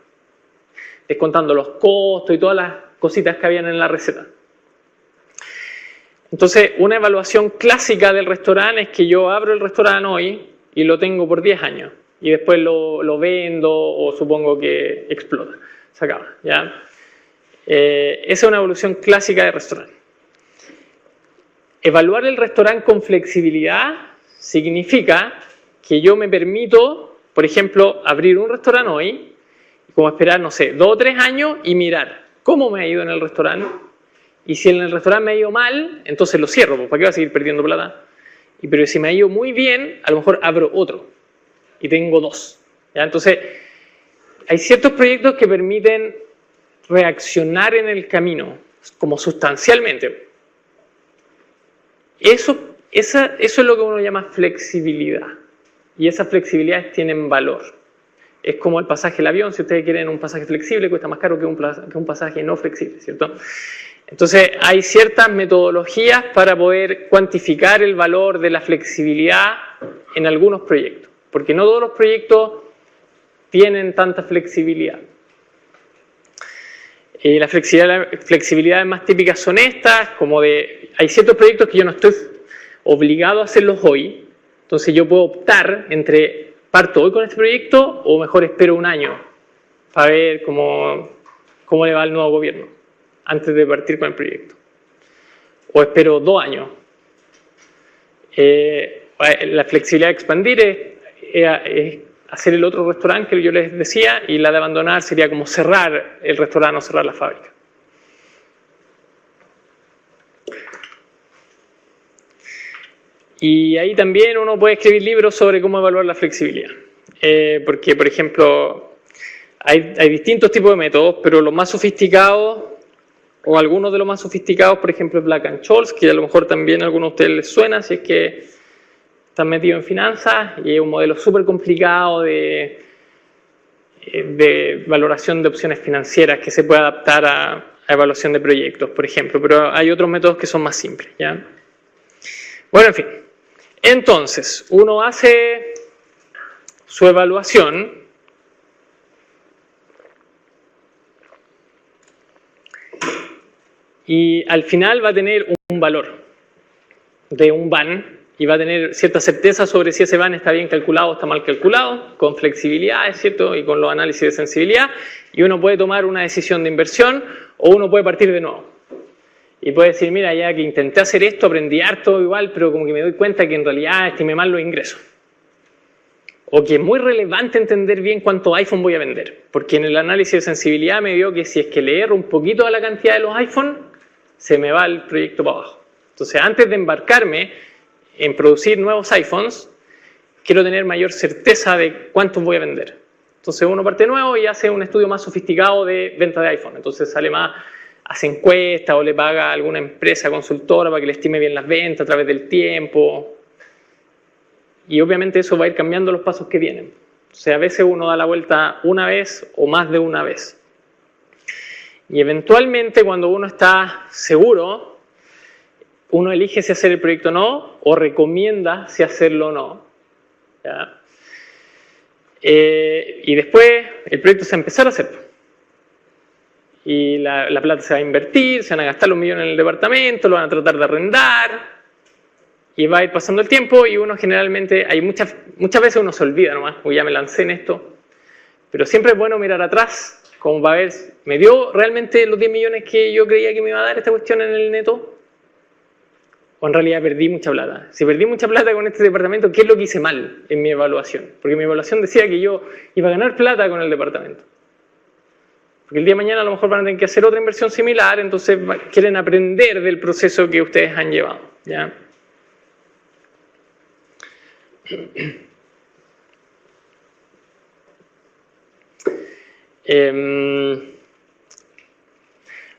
S2: Descontando los costos y todas las cositas que habían en la receta. Entonces, una evaluación clásica del restaurante es que yo abro el restaurante hoy y lo tengo por 10 años. Y después lo vendo o supongo que explota. Se acaba, ¿ya? Esa es una evaluación clásica de restaurante. Evaluar el restaurante con flexibilidad significa que yo me permito, por ejemplo, abrir un restaurante hoy y como esperar, no sé, 2 o 3 años y mirar cómo me ha ido en el restaurante. Y si en el restaurante me ha ido mal, entonces lo cierro, pues ¿para qué va a seguir perdiendo plata? Pero si me ha ido muy bien, a lo mejor abro otro y tengo 2, ¿ya? Entonces, hay ciertos proyectos que permiten reaccionar en el camino, como sustancialmente. Eso es lo que uno llama flexibilidad. Y esas flexibilidades tienen valor. Es como el pasaje del avión. Si ustedes quieren un pasaje flexible, cuesta más caro que un pasaje no flexible, ¿cierto? Entonces, hay ciertas metodologías para poder cuantificar el valor de la flexibilidad en algunos proyectos. Porque no todos los proyectos tienen tanta flexibilidad. Las flexibilidades más típicas son estas, como hay ciertos proyectos que yo no estoy obligado a hacerlos hoy, entonces yo puedo optar entre parto hoy con este proyecto o mejor espero un año para ver cómo le va al nuevo gobierno antes de partir con el proyecto. O espero 2 años. La flexibilidad de expandir es hacer el otro restaurante que yo les decía, y la de abandonar sería como cerrar el restaurante o cerrar la fábrica. Y ahí también uno puede escribir libros sobre cómo evaluar la flexibilidad. Porque, por ejemplo, hay distintos tipos de métodos, pero los más sofisticados, o algunos de los más sofisticados, por ejemplo, es Black & Scholes, que a lo mejor también a algunos de ustedes les suena, si es que están metidos en finanzas, y es un modelo súper complicado de valoración de opciones financieras que se puede adaptar a evaluación de proyectos, por ejemplo, pero hay otros métodos que son más simples, ¿ya? Bueno, en fin. Entonces, uno hace su evaluación y al final va a tener un valor de un VAN y va a tener cierta certeza sobre si ese VAN está bien calculado o está mal calculado, con flexibilidad, ¿es cierto? Y con los análisis de sensibilidad, y uno puede tomar una decisión de inversión o uno puede partir de nuevo. Y puede decir, mira, ya que intenté hacer esto, aprendí harto igual, pero como que me doy cuenta que en realidad estimé mal los ingresos. O que es muy relevante entender bien cuántos iPhone voy a vender, porque en el análisis de sensibilidad me dio que si es que le erro un poquito a la cantidad de los iPhone, se me va el proyecto para abajo. Entonces, antes de embarcarme en producir nuevos iPhones, quiero tener mayor certeza de cuántos voy a vender. Entonces, uno parte nuevo y hace un estudio más sofisticado de venta de iPhone. Entonces, sale más, hace encuestas o le paga a alguna empresa consultora para que le estime bien las ventas a través del tiempo. Y obviamente eso va a ir cambiando los pasos que vienen. O sea, a veces uno da la vuelta una vez o más de una vez. Y eventualmente cuando uno está seguro, uno elige si hacer el proyecto o no, o recomienda si hacerlo o no. ¿Ya? Y después el proyecto se va a empezar a hacer. Y la plata se va a invertir, se van a gastar los millones en el departamento, lo van a tratar de arrendar. Y va a ir pasando el tiempo y uno generalmente, hay muchas veces uno se olvida nomás, uy, ya me lancé en esto. Pero siempre es bueno mirar atrás, como para ver, ¿me dio realmente los 10 millones que yo creía que me iba a dar esta cuestión en el neto? ¿O en realidad perdí mucha plata? Si perdí mucha plata con este departamento, ¿qué es lo que hice mal en mi evaluación? Porque mi evaluación decía que yo iba a ganar plata con el departamento. Porque el día de mañana a lo mejor van a tener que hacer otra inversión similar, entonces quieren aprender del proceso que ustedes han llevado. ¿Ya?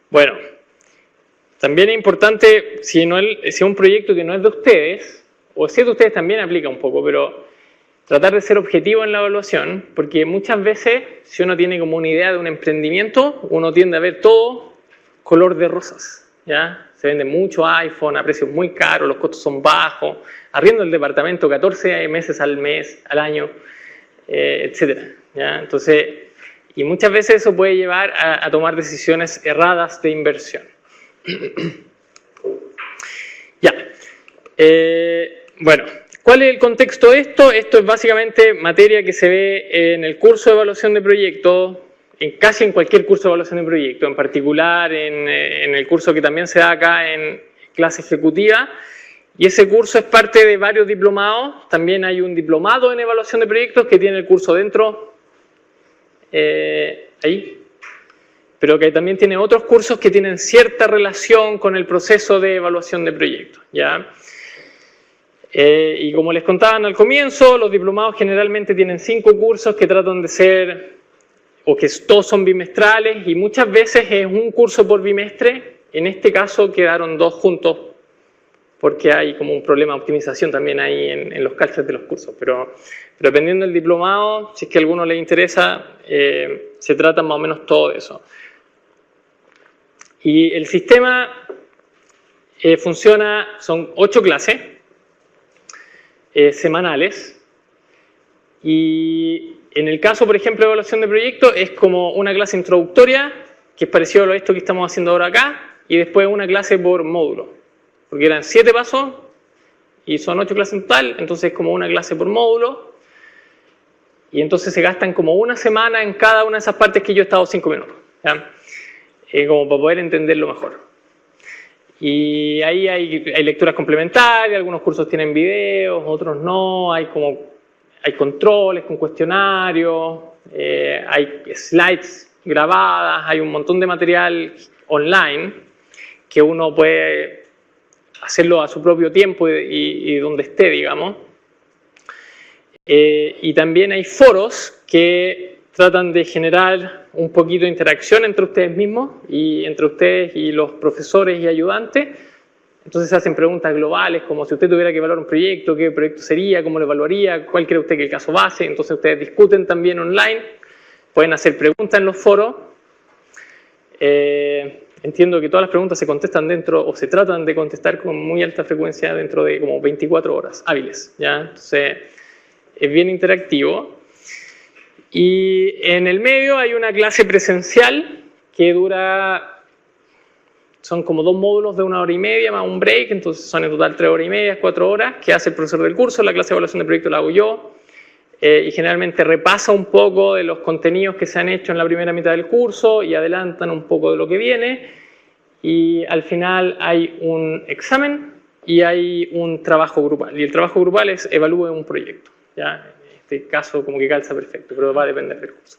S2: Bueno, también es importante, si es un proyecto que no es de ustedes, o si es de ustedes también aplica un poco, pero tratar de ser objetivo en la evaluación, porque muchas veces, si uno tiene como una idea de un emprendimiento, uno tiende a ver todo color de rosas, ¿ya? Se vende mucho iPhone a precios muy caros, los costos son bajos, arriendo el departamento 14 meses al mes, al año, etcétera, ¿ya? Entonces, y muchas veces eso puede llevar a tomar decisiones erradas de inversión. Ya. Bueno, ¿cuál es el contexto de esto? Esto es básicamente materia que se ve en el curso de evaluación de proyectos, casi en cualquier curso de evaluación de proyectos, en particular en el curso que también se da acá en clase ejecutiva. Y ese curso es parte de varios diplomados. También hay un diplomado en evaluación de proyectos que tiene el curso dentro, ahí. Pero que también tiene otros cursos que tienen cierta relación con el proceso de evaluación de proyectos, ¿ya? Y como les contaban al comienzo, los diplomados generalmente tienen 5 cursos que tratan de ser, o que todos son bimestrales, y muchas veces es un curso por bimestre. En este caso quedaron 2 juntos, porque hay como un problema de optimización también ahí en los calces de los cursos. Pero dependiendo del diplomado, si es que a alguno le interesa, se trata más o menos todo de eso. Y el sistema funciona, son 8 clases semanales, y en el caso, por ejemplo, de evaluación de proyectos, es como una clase introductoria, que es parecido a esto que estamos haciendo ahora acá, y después una clase por módulo, porque eran 7 pasos, y son 8 clases en total, entonces es como una clase por módulo, y entonces se gastan como una semana en cada una de esas partes que yo he estado 5 minutos, ¿ya? Como para poder entenderlo mejor. Y ahí hay lecturas complementarias, algunos cursos tienen videos, otros no, hay controles con cuestionarios, hay slides grabadas, hay un montón de material online que uno puede hacerlo a su propio tiempo y donde esté, digamos. Y también hay foros que tratan de generar un poquito de interacción entre ustedes mismos y entre ustedes y los profesores y ayudantes. Entonces se hacen preguntas globales, como si usted tuviera que evaluar un proyecto, qué proyecto sería, cómo lo evaluaría, cuál cree usted que es el caso base. Entonces ustedes discuten también online, pueden hacer preguntas en los foros. Entiendo que todas las preguntas se contestan dentro, o se tratan de contestar con muy alta frecuencia dentro de como 24 horas hábiles, ¿ya? Entonces es bien interactivo. Y en el medio hay una clase presencial que dura, son como 2 módulos de 1 hora y media más un break, entonces son en total 3 horas y media, 4 horas, que hace el profesor del curso. La clase de evaluación de proyecto la hago yo, y generalmente repasa un poco de los contenidos que se han hecho en la primera mitad del curso y adelantan un poco de lo que viene, y al final hay un examen y hay un trabajo grupal, y el trabajo grupal es evalúe un proyecto, ¿ya? En este caso como que calza perfecto, pero va a depender del curso.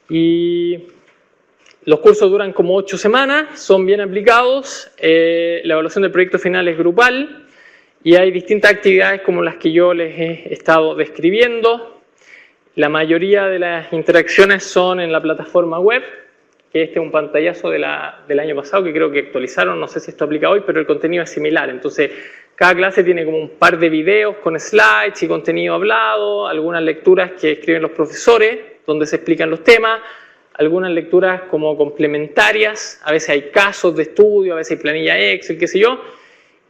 S2: Y los cursos duran como 8 semanas, son bien aplicados, la evaluación del proyecto final es grupal, y hay distintas actividades como las que yo les he estado describiendo. La mayoría de las interacciones son en la plataforma web, que este es un pantallazo del año pasado que creo que actualizaron, no sé si esto aplica hoy, pero el contenido es similar. Entonces, cada clase tiene como un par de videos con slides y contenido hablado, algunas lecturas que escriben los profesores, donde se explican los temas, algunas lecturas como complementarias, a veces hay casos de estudio, a veces hay planilla Excel, qué sé yo,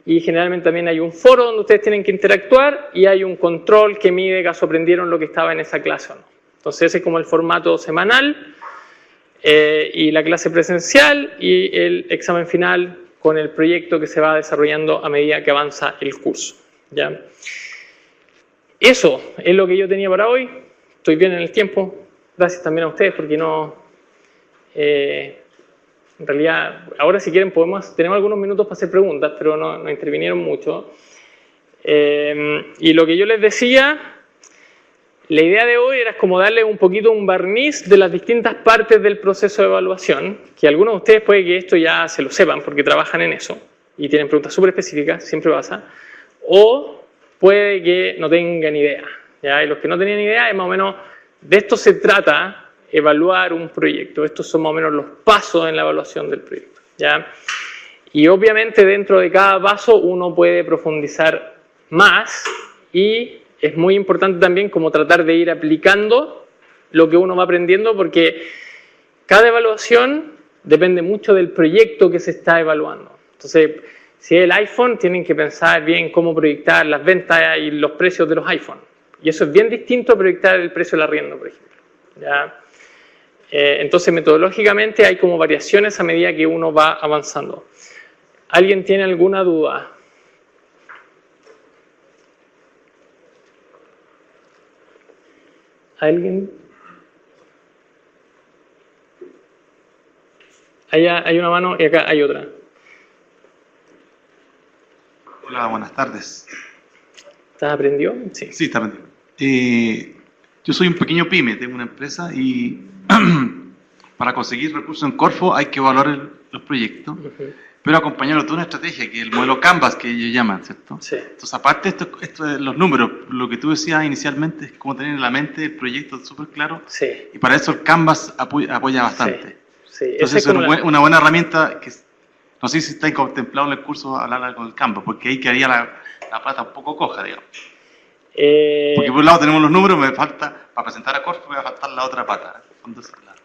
S2: y generalmente también hay un foro donde ustedes tienen que interactuar y hay un control que mide caso aprendieron lo que estaba en esa clase o no. Entonces ese es como el formato semanal, y la clase presencial y el examen final con el proyecto que se va desarrollando a medida que avanza el curso. ¿Ya? Eso es lo que yo tenía para hoy. Estoy bien en el tiempo. Gracias también a ustedes porque no... en realidad, ahora si quieren tenemos algunos minutos para hacer preguntas, pero no intervinieron mucho. Y lo que yo les decía... La idea de hoy era como darle un poquito un barniz de las distintas partes del proceso de evaluación, que algunos de ustedes puede que esto ya se lo sepan porque trabajan en eso y tienen preguntas súper específicas, siempre pasa, o puede que no tengan idea, ¿ya? Y los que no tenían idea es más o menos, de esto se trata evaluar un proyecto, estos son más o menos los pasos en la evaluación del proyecto, ¿ya? Y obviamente dentro de cada paso uno puede profundizar más y... Es muy importante también como tratar de ir aplicando lo que uno va aprendiendo porque cada evaluación depende mucho del proyecto que se está evaluando. Entonces, si es el iPhone, tienen que pensar bien cómo proyectar las ventas y los precios de los iPhones. Y eso es bien distinto a proyectar el precio del arriendo, por ejemplo. ¿Ya? Entonces, metodológicamente hay como variaciones a medida que uno va avanzando. ¿Alguien tiene alguna duda? ¿Alguien? Allá hay una mano y acá hay otra.
S3: Hola, buenas tardes.
S2: ¿Estás aprendió? Sí.
S3: Sí, está aprendido. Yo soy un pequeño pyme, tengo una empresa y para conseguir recursos en Corfo hay que evaluar los proyectos, pero acompañarlo de una estrategia que es el modelo Canvas que ellos llaman, ¿cierto?
S2: Sí.
S3: Entonces, aparte esto de los números, lo que tú decías inicialmente es como tener en la mente el proyecto súper claro.
S2: Sí.
S3: Y para eso el Canvas apoya bastante.
S2: Sí.
S3: Entonces, es una buena herramienta que no sé si está contemplado en el curso hablar con el Canvas, porque ahí quedaría la pata un poco coja, digamos. Porque por un lado tenemos los números, me falta, para presentar a Corfo me va a faltar la otra pata.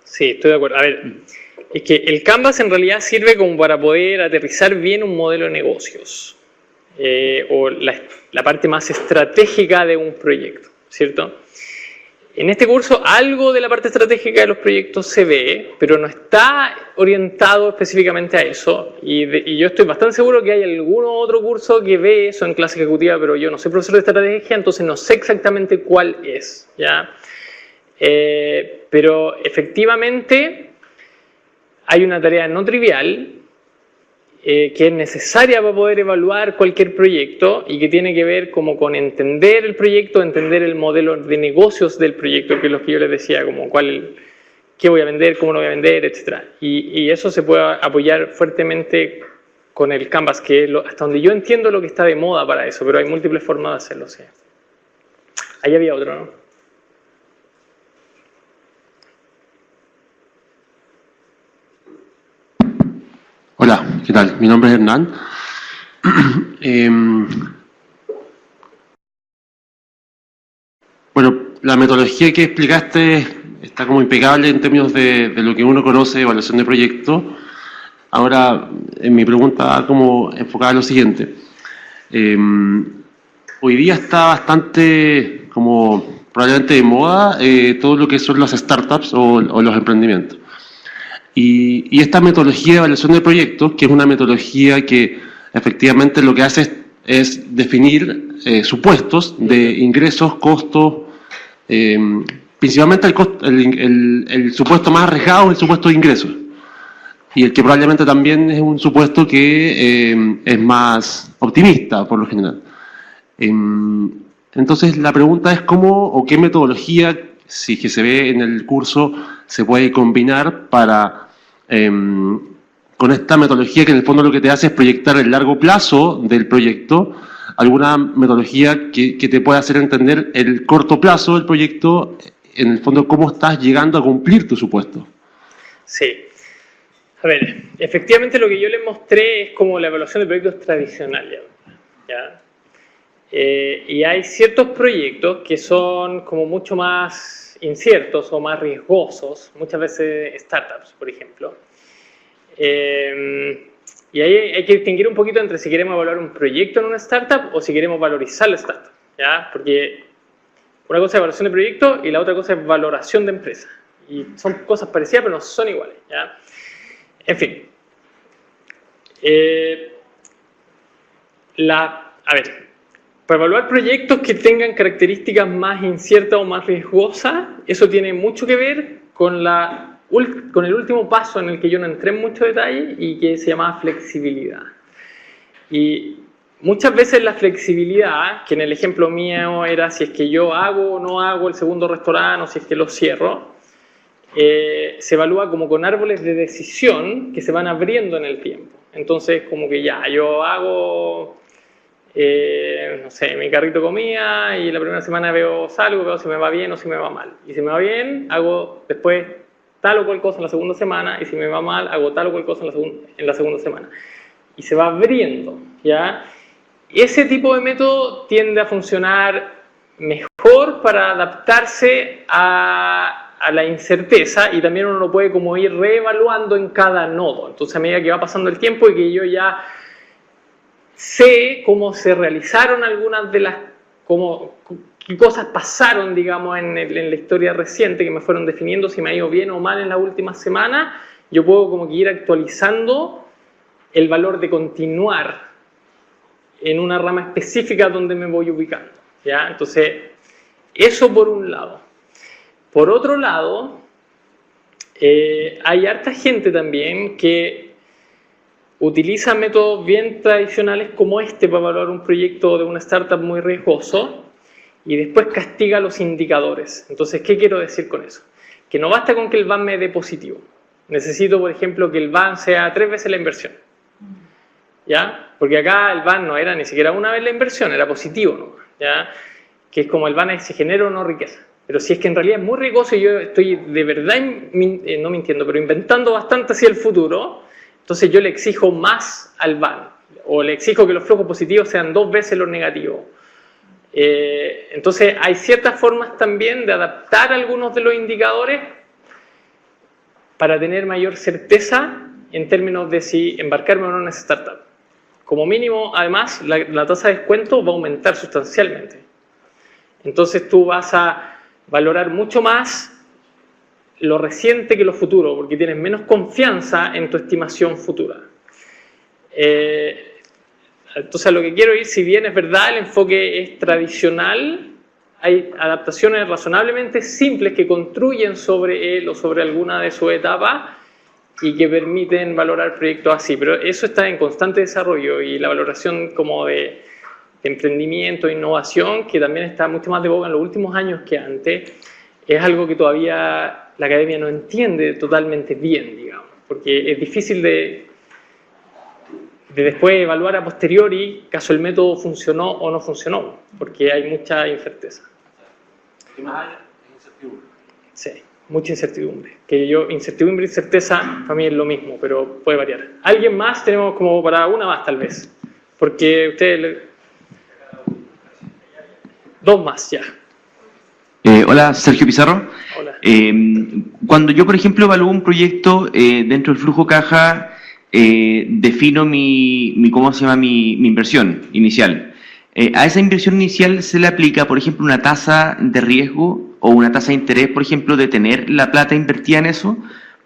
S2: Sí, estoy de acuerdo. A ver, es que el Canvas en realidad sirve como para poder aterrizar bien un modelo de negocios, o la parte más estratégica de un proyecto, ¿cierto? En este curso algo de la parte estratégica de los proyectos se ve, pero no está orientado específicamente a eso, y yo estoy bastante seguro que hay algún otro curso que ve eso en clase ejecutiva, pero yo no soy profesor de estrategia, entonces no sé exactamente cuál es, ¿ya? Pero efectivamente hay una tarea no trivial que es necesaria para poder evaluar cualquier proyecto y que tiene que ver como con entender el proyecto, entender el modelo de negocios del proyecto, que es lo que yo les decía, como qué voy a vender, cómo lo voy a vender, etc. Y eso se puede apoyar fuertemente con el Canvas, que es hasta donde yo entiendo lo que está de moda para eso, pero hay múltiples formas de hacerlo. ¿Sí? Ahí había otro, ¿no?
S4: Hola, ¿qué tal? Mi nombre es Hernán. Bueno, la metodología que explicaste está como impecable en términos de lo que uno conoce de evaluación de proyectos. Ahora, en mi pregunta va como enfocada a lo siguiente. Hoy día está bastante como probablemente de moda todo lo que son las startups o los emprendimientos. Y esta metodología de evaluación de proyectos, que es una metodología que efectivamente lo que hace es definir supuestos de ingresos, costos, principalmente el supuesto más arriesgado es el supuesto de ingresos. Y el que probablemente también es un supuesto que es más optimista, por lo general. Entonces la pregunta es cómo o qué metodología, si que se ve en el curso, se puede combinar para con esta metodología que en el fondo lo que te hace es proyectar el largo plazo del proyecto, alguna metodología que te pueda hacer entender el corto plazo del proyecto, en el fondo cómo estás llegando a cumplir tu supuesto.
S2: Sí. A ver, efectivamente lo que yo les mostré es como la evaluación de proyectos tradicional. ¿ya? Y hay ciertos proyectos que son como mucho más inciertos o más riesgosos, muchas veces startups, por ejemplo. Y ahí hay que distinguir un poquito entre si queremos evaluar un proyecto en una startup o si queremos valorizar la startup, ¿ya? Porque una cosa es evaluación de proyecto y la otra cosa es valoración de empresa. Y son cosas parecidas, pero no son iguales, ¿ya? En fin. A ver, para evaluar proyectos que tengan características más inciertas o más riesgosas, eso tiene mucho que ver con el último paso en el que yo no entré en mucho detalle y que se llamaba flexibilidad. Y muchas veces la flexibilidad, que en el ejemplo mío era si es que yo hago o no hago el segundo restaurante o si es que lo cierro, se evalúa como con árboles de decisión que se van abriendo en el tiempo. Entonces, como que ya, yo hago, no sé, mi carrito de comida y la primera semana salgo, veo si me va bien o si me va mal. Y si me va bien, hago después tal o cual cosa en la segunda semana, y si me va mal, hago tal o cual cosa en la segunda semana. Y se va abriendo, ¿ya? Ese tipo de método tiende a funcionar mejor para adaptarse a la incerteza, y también uno lo puede como ir reevaluando en cada nodo. Entonces, a medida que va pasando el tiempo y que yo ya sé cómo se realizaron algunas de las, qué cosas pasaron, digamos, en la historia reciente que me fueron definiendo si me ha ido bien o mal en las últimas semanas, yo puedo como que ir actualizando el valor de continuar en una rama específica donde me voy ubicando, ¿ya? Entonces, eso por un lado. Por otro lado, hay harta gente también que utiliza métodos bien tradicionales como este para evaluar un proyecto de una startup muy riesgoso y después castiga los indicadores. Entonces, ¿qué quiero decir con eso? Que no basta con que el VAN me dé positivo. Necesito, por ejemplo, que el VAN sea 3 veces la inversión, ¿ya? Porque acá el VAN no era ni siquiera una vez la inversión, era positivo, ¿no? ¿Ya? Que es como el VAN es si genera o no riqueza. Pero si es que en realidad es muy riesgoso y yo estoy de verdad, no mintiendo, pero inventando bastante hacia el futuro, entonces yo le exijo más al VAN, o le exijo que los flujos positivos sean 2 veces los negativos. Entonces hay ciertas formas también de adaptar algunos de los indicadores para tener mayor certeza en términos de si embarcarme o no en esa startup. Como mínimo, además, la tasa de descuento va a aumentar sustancialmente. Entonces tú vas a valorar mucho más lo reciente que lo futuro, porque tienes menos confianza en tu estimación futura. Entonces, a lo que quiero ir, si bien es verdad, el enfoque es tradicional, hay adaptaciones razonablemente simples que construyen sobre él o sobre alguna de sus etapas y que permiten valorar proyectos así, pero eso está en constante desarrollo, y la valoración como de emprendimiento e innovación, que también está mucho más de boga en los últimos años que antes, es algo que todavía la academia no entiende totalmente bien, digamos, porque es difícil de después evaluar a posteriori caso el método funcionó o no funcionó, porque hay mucha incerteza.
S4: ¿Qué más hay? Incertidumbre.
S2: Sí, mucha incertidumbre. Incertidumbre y certeza para mí es lo mismo, pero puede variar. ¿Alguien más? Tenemos como para una más tal vez, porque ustedes... 2 más, ya.
S5: Hola, Sergio Pizarro.
S2: Hola.
S5: Cuando yo, por ejemplo, evalúo un proyecto dentro del flujo caja, defino ¿cómo se llama? Mi inversión inicial. A esa inversión inicial se le aplica, por ejemplo, una tasa de riesgo o una tasa de interés, por ejemplo, de tener la plata invertida en eso.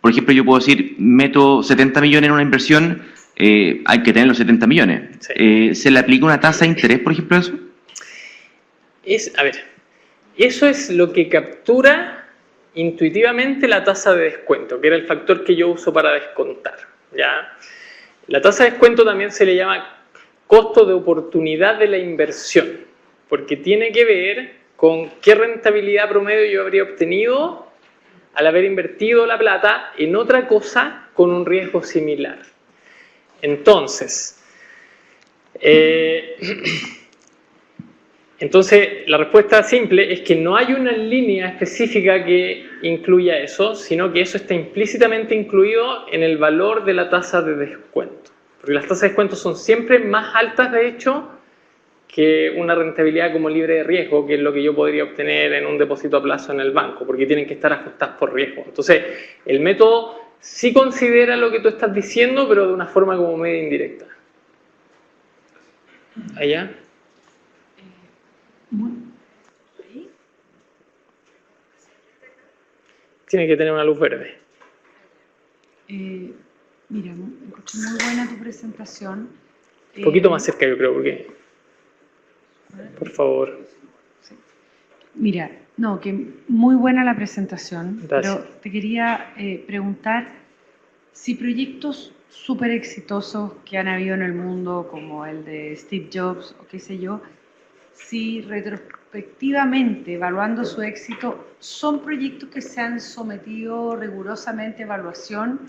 S5: Por ejemplo, yo puedo decir, meto 70 millones en una inversión, hay que tener los 70 millones.
S2: Sí.
S5: ¿Se le aplica una tasa de interés, por ejemplo, a eso?
S2: A ver, eso es lo que captura intuitivamente la tasa de descuento, que era el factor que yo uso para descontar, ¿ya? La tasa de descuento también se le llama costo de oportunidad de la inversión, porque tiene que ver con qué rentabilidad promedio yo habría obtenido al haber invertido la plata en otra cosa con un riesgo similar. Entonces, la respuesta simple es que no hay una línea específica que incluya eso, sino que eso está implícitamente incluido en el valor de la tasa de descuento. Porque las tasas de descuento son siempre más altas, de hecho, que una rentabilidad como libre de riesgo, que es lo que yo podría obtener en un depósito a plazo en el banco, porque tienen que estar ajustadas por riesgo. Entonces, el método sí considera lo que tú estás diciendo, pero de una forma como medio indirecta. ¿Allá? Tiene que tener una luz verde.
S6: Mira, encontré muy buena tu presentación.
S2: Un poquito más cerca, yo creo, porque... Por favor.
S6: Sí. Mira, no, que muy buena la presentación,
S2: Gracias.
S6: pero te quería preguntar si proyectos súper exitosos que han habido en el mundo, como el de Steve Jobs o qué sé yo, si retrospectivamente, evaluando su éxito, son proyectos que se han sometido rigurosamente a evaluación,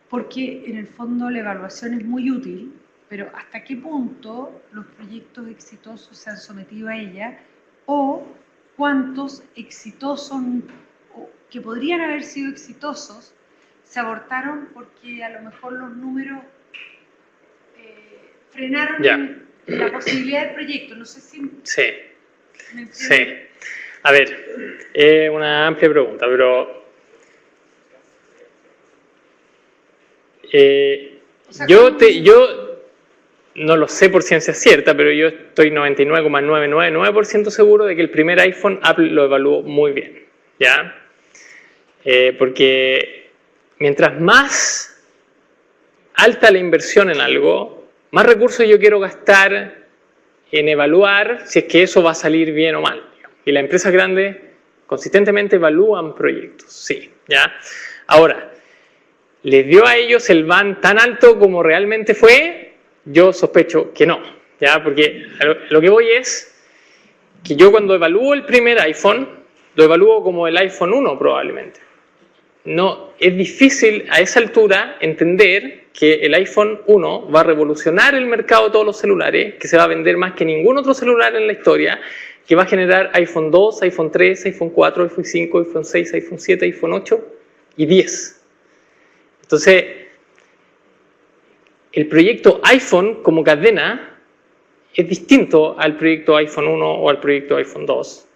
S6: porque en el fondo la evaluación es muy útil, pero ¿hasta qué punto los proyectos exitosos se han sometido a ella? ¿O cuántos exitosos, que podrían haber sido exitosos, se abortaron porque a lo mejor los números frenaron la posibilidad del proyecto? No sé si...
S2: Sí. Sí. A ver, es una amplia pregunta, pero... yo no lo sé por ciencia cierta, pero yo estoy 99,999% seguro de que el primer iPhone Apple lo evaluó muy bien, ¿ya? Porque mientras más alta la inversión en algo, más recursos yo quiero gastar en evaluar si es que eso va a salir bien o mal. Y las empresas grandes consistentemente evalúan proyectos, sí, ¿ya? Ahora, ¿les dio a ellos el ban tan alto como realmente fue? Yo sospecho que no, ¿ya? Porque lo que voy es que yo cuando evalúo el primer iPhone, lo evalúo como el iPhone 1 probablemente. No, es difícil a esa altura entender que el iPhone 1 va a revolucionar el mercado de todos los celulares, que se va a vender más que ningún otro celular en la historia, que va a generar iPhone 2, iPhone 3, iPhone 4, iPhone 5, iPhone 6, iPhone 7, iPhone 8 y 10. Entonces, el proyecto iPhone como cadena es distinto al proyecto iPhone 1 o al proyecto iPhone 2.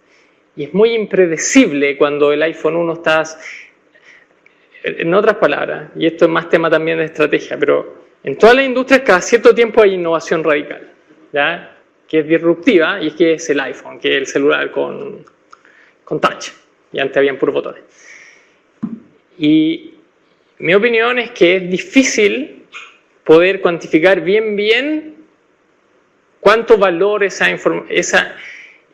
S2: Y es muy impredecible cuando el iPhone 1 está... En otras palabras, y esto es más tema también de estrategia, pero en todas las industrias cada cierto tiempo hay innovación radical, ¿ya? Que es disruptiva, y es que es el iPhone, que es el celular con touch, y antes habían puros botones. Y mi opinión es que es difícil poder cuantificar bien cuánto valor esa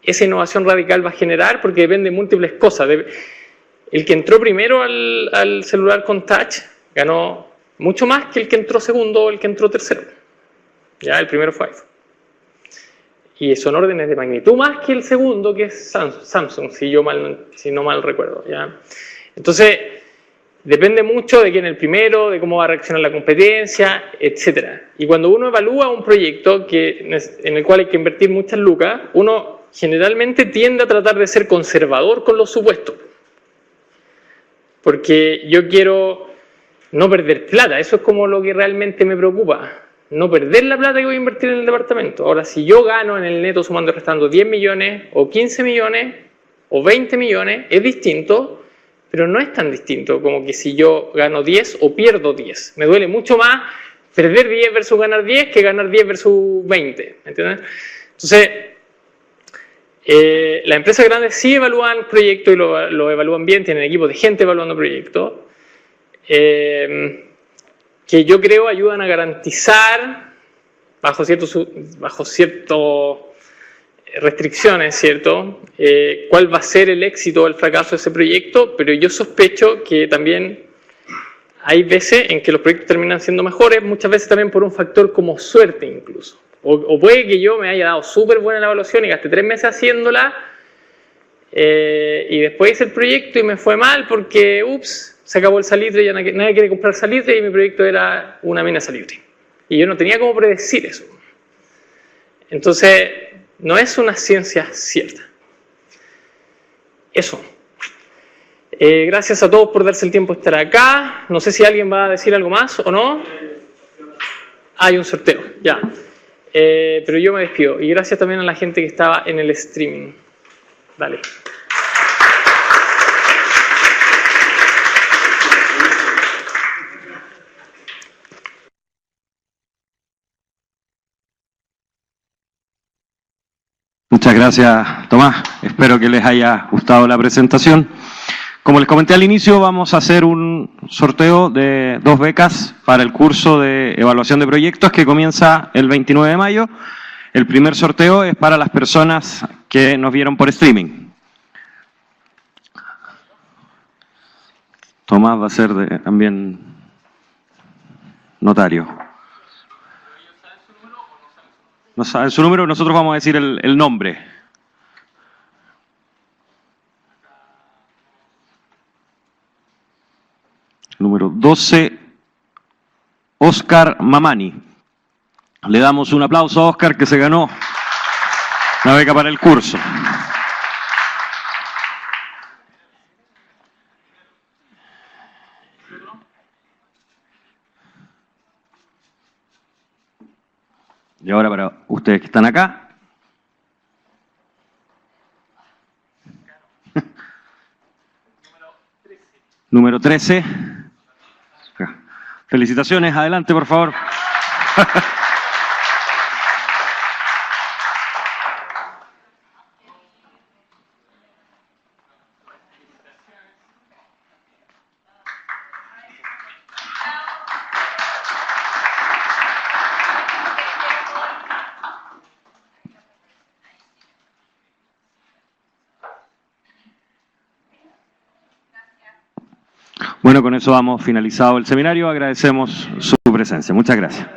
S2: innovación radical va a generar, porque depende de múltiples cosas. El que entró primero al celular con touch ganó mucho más que el que entró segundo o el que entró tercero. Ya, el primero fue iPhone. Y son órdenes de magnitud más que el segundo, que es Samsung, si no mal recuerdo. ¿Ya? Entonces, depende mucho de quién es el primero, de cómo va a reaccionar la competencia, etc. Y cuando uno evalúa un proyecto en el cual hay que invertir muchas lucas, uno generalmente tiende a tratar de ser conservador con los supuestos. Porque yo quiero no perder plata, eso es como lo que realmente me preocupa. No perder la plata que voy a invertir en el departamento. Ahora, si yo gano en el neto sumando y restando 10 millones, o 15 millones, o 20 millones, es distinto, pero no es tan distinto como que si yo gano 10 o pierdo 10. Me duele mucho más perder 10 versus ganar 10 que ganar 10 versus 20. ¿Entiendes? Entonces, las empresas grandes sí evalúan proyectos y lo evalúan bien, tienen equipos de gente evaluando proyectos, que yo creo ayudan a garantizar, bajo ciertas restricciones, ¿cierto?, cuál va a ser el éxito o el fracaso de ese proyecto, pero yo sospecho que también hay veces en que los proyectos terminan siendo mejores, muchas veces también por un factor como suerte incluso. O puede que yo me haya dado súper buena la evaluación y gasté 3 meses haciéndola y después hice el proyecto y me fue mal porque, se acabó el salitre, ya nadie quiere comprar salitre y mi proyecto era una mina de salitre. Y yo no tenía cómo predecir eso. Entonces, no es una ciencia cierta. Eso. Gracias a todos por darse el tiempo de estar acá. No sé si alguien va a decir algo más o no. Hay un sorteo, ya. Pero yo me despido. Y gracias también a la gente que estaba en el streaming. Dale.
S1: Muchas gracias, Tomás. Espero que les haya gustado la presentación. Como les comenté al inicio, vamos a hacer un sorteo de 2 becas para el curso de evaluación de proyectos que comienza el 29 de mayo. El primer sorteo es para las personas que nos vieron por streaming. Tomás va a ser también notario. ¿No saben su número? Nosotros vamos a decir el nombre. Número 12, Oscar Mamani. Le damos un aplauso a Oscar, que se ganó una beca para el curso. Y ahora para ustedes que están acá. Número 13. Felicitaciones, adelante por favor. Bueno, con eso hemos finalizado el seminario. Agradecemos su presencia. Muchas gracias.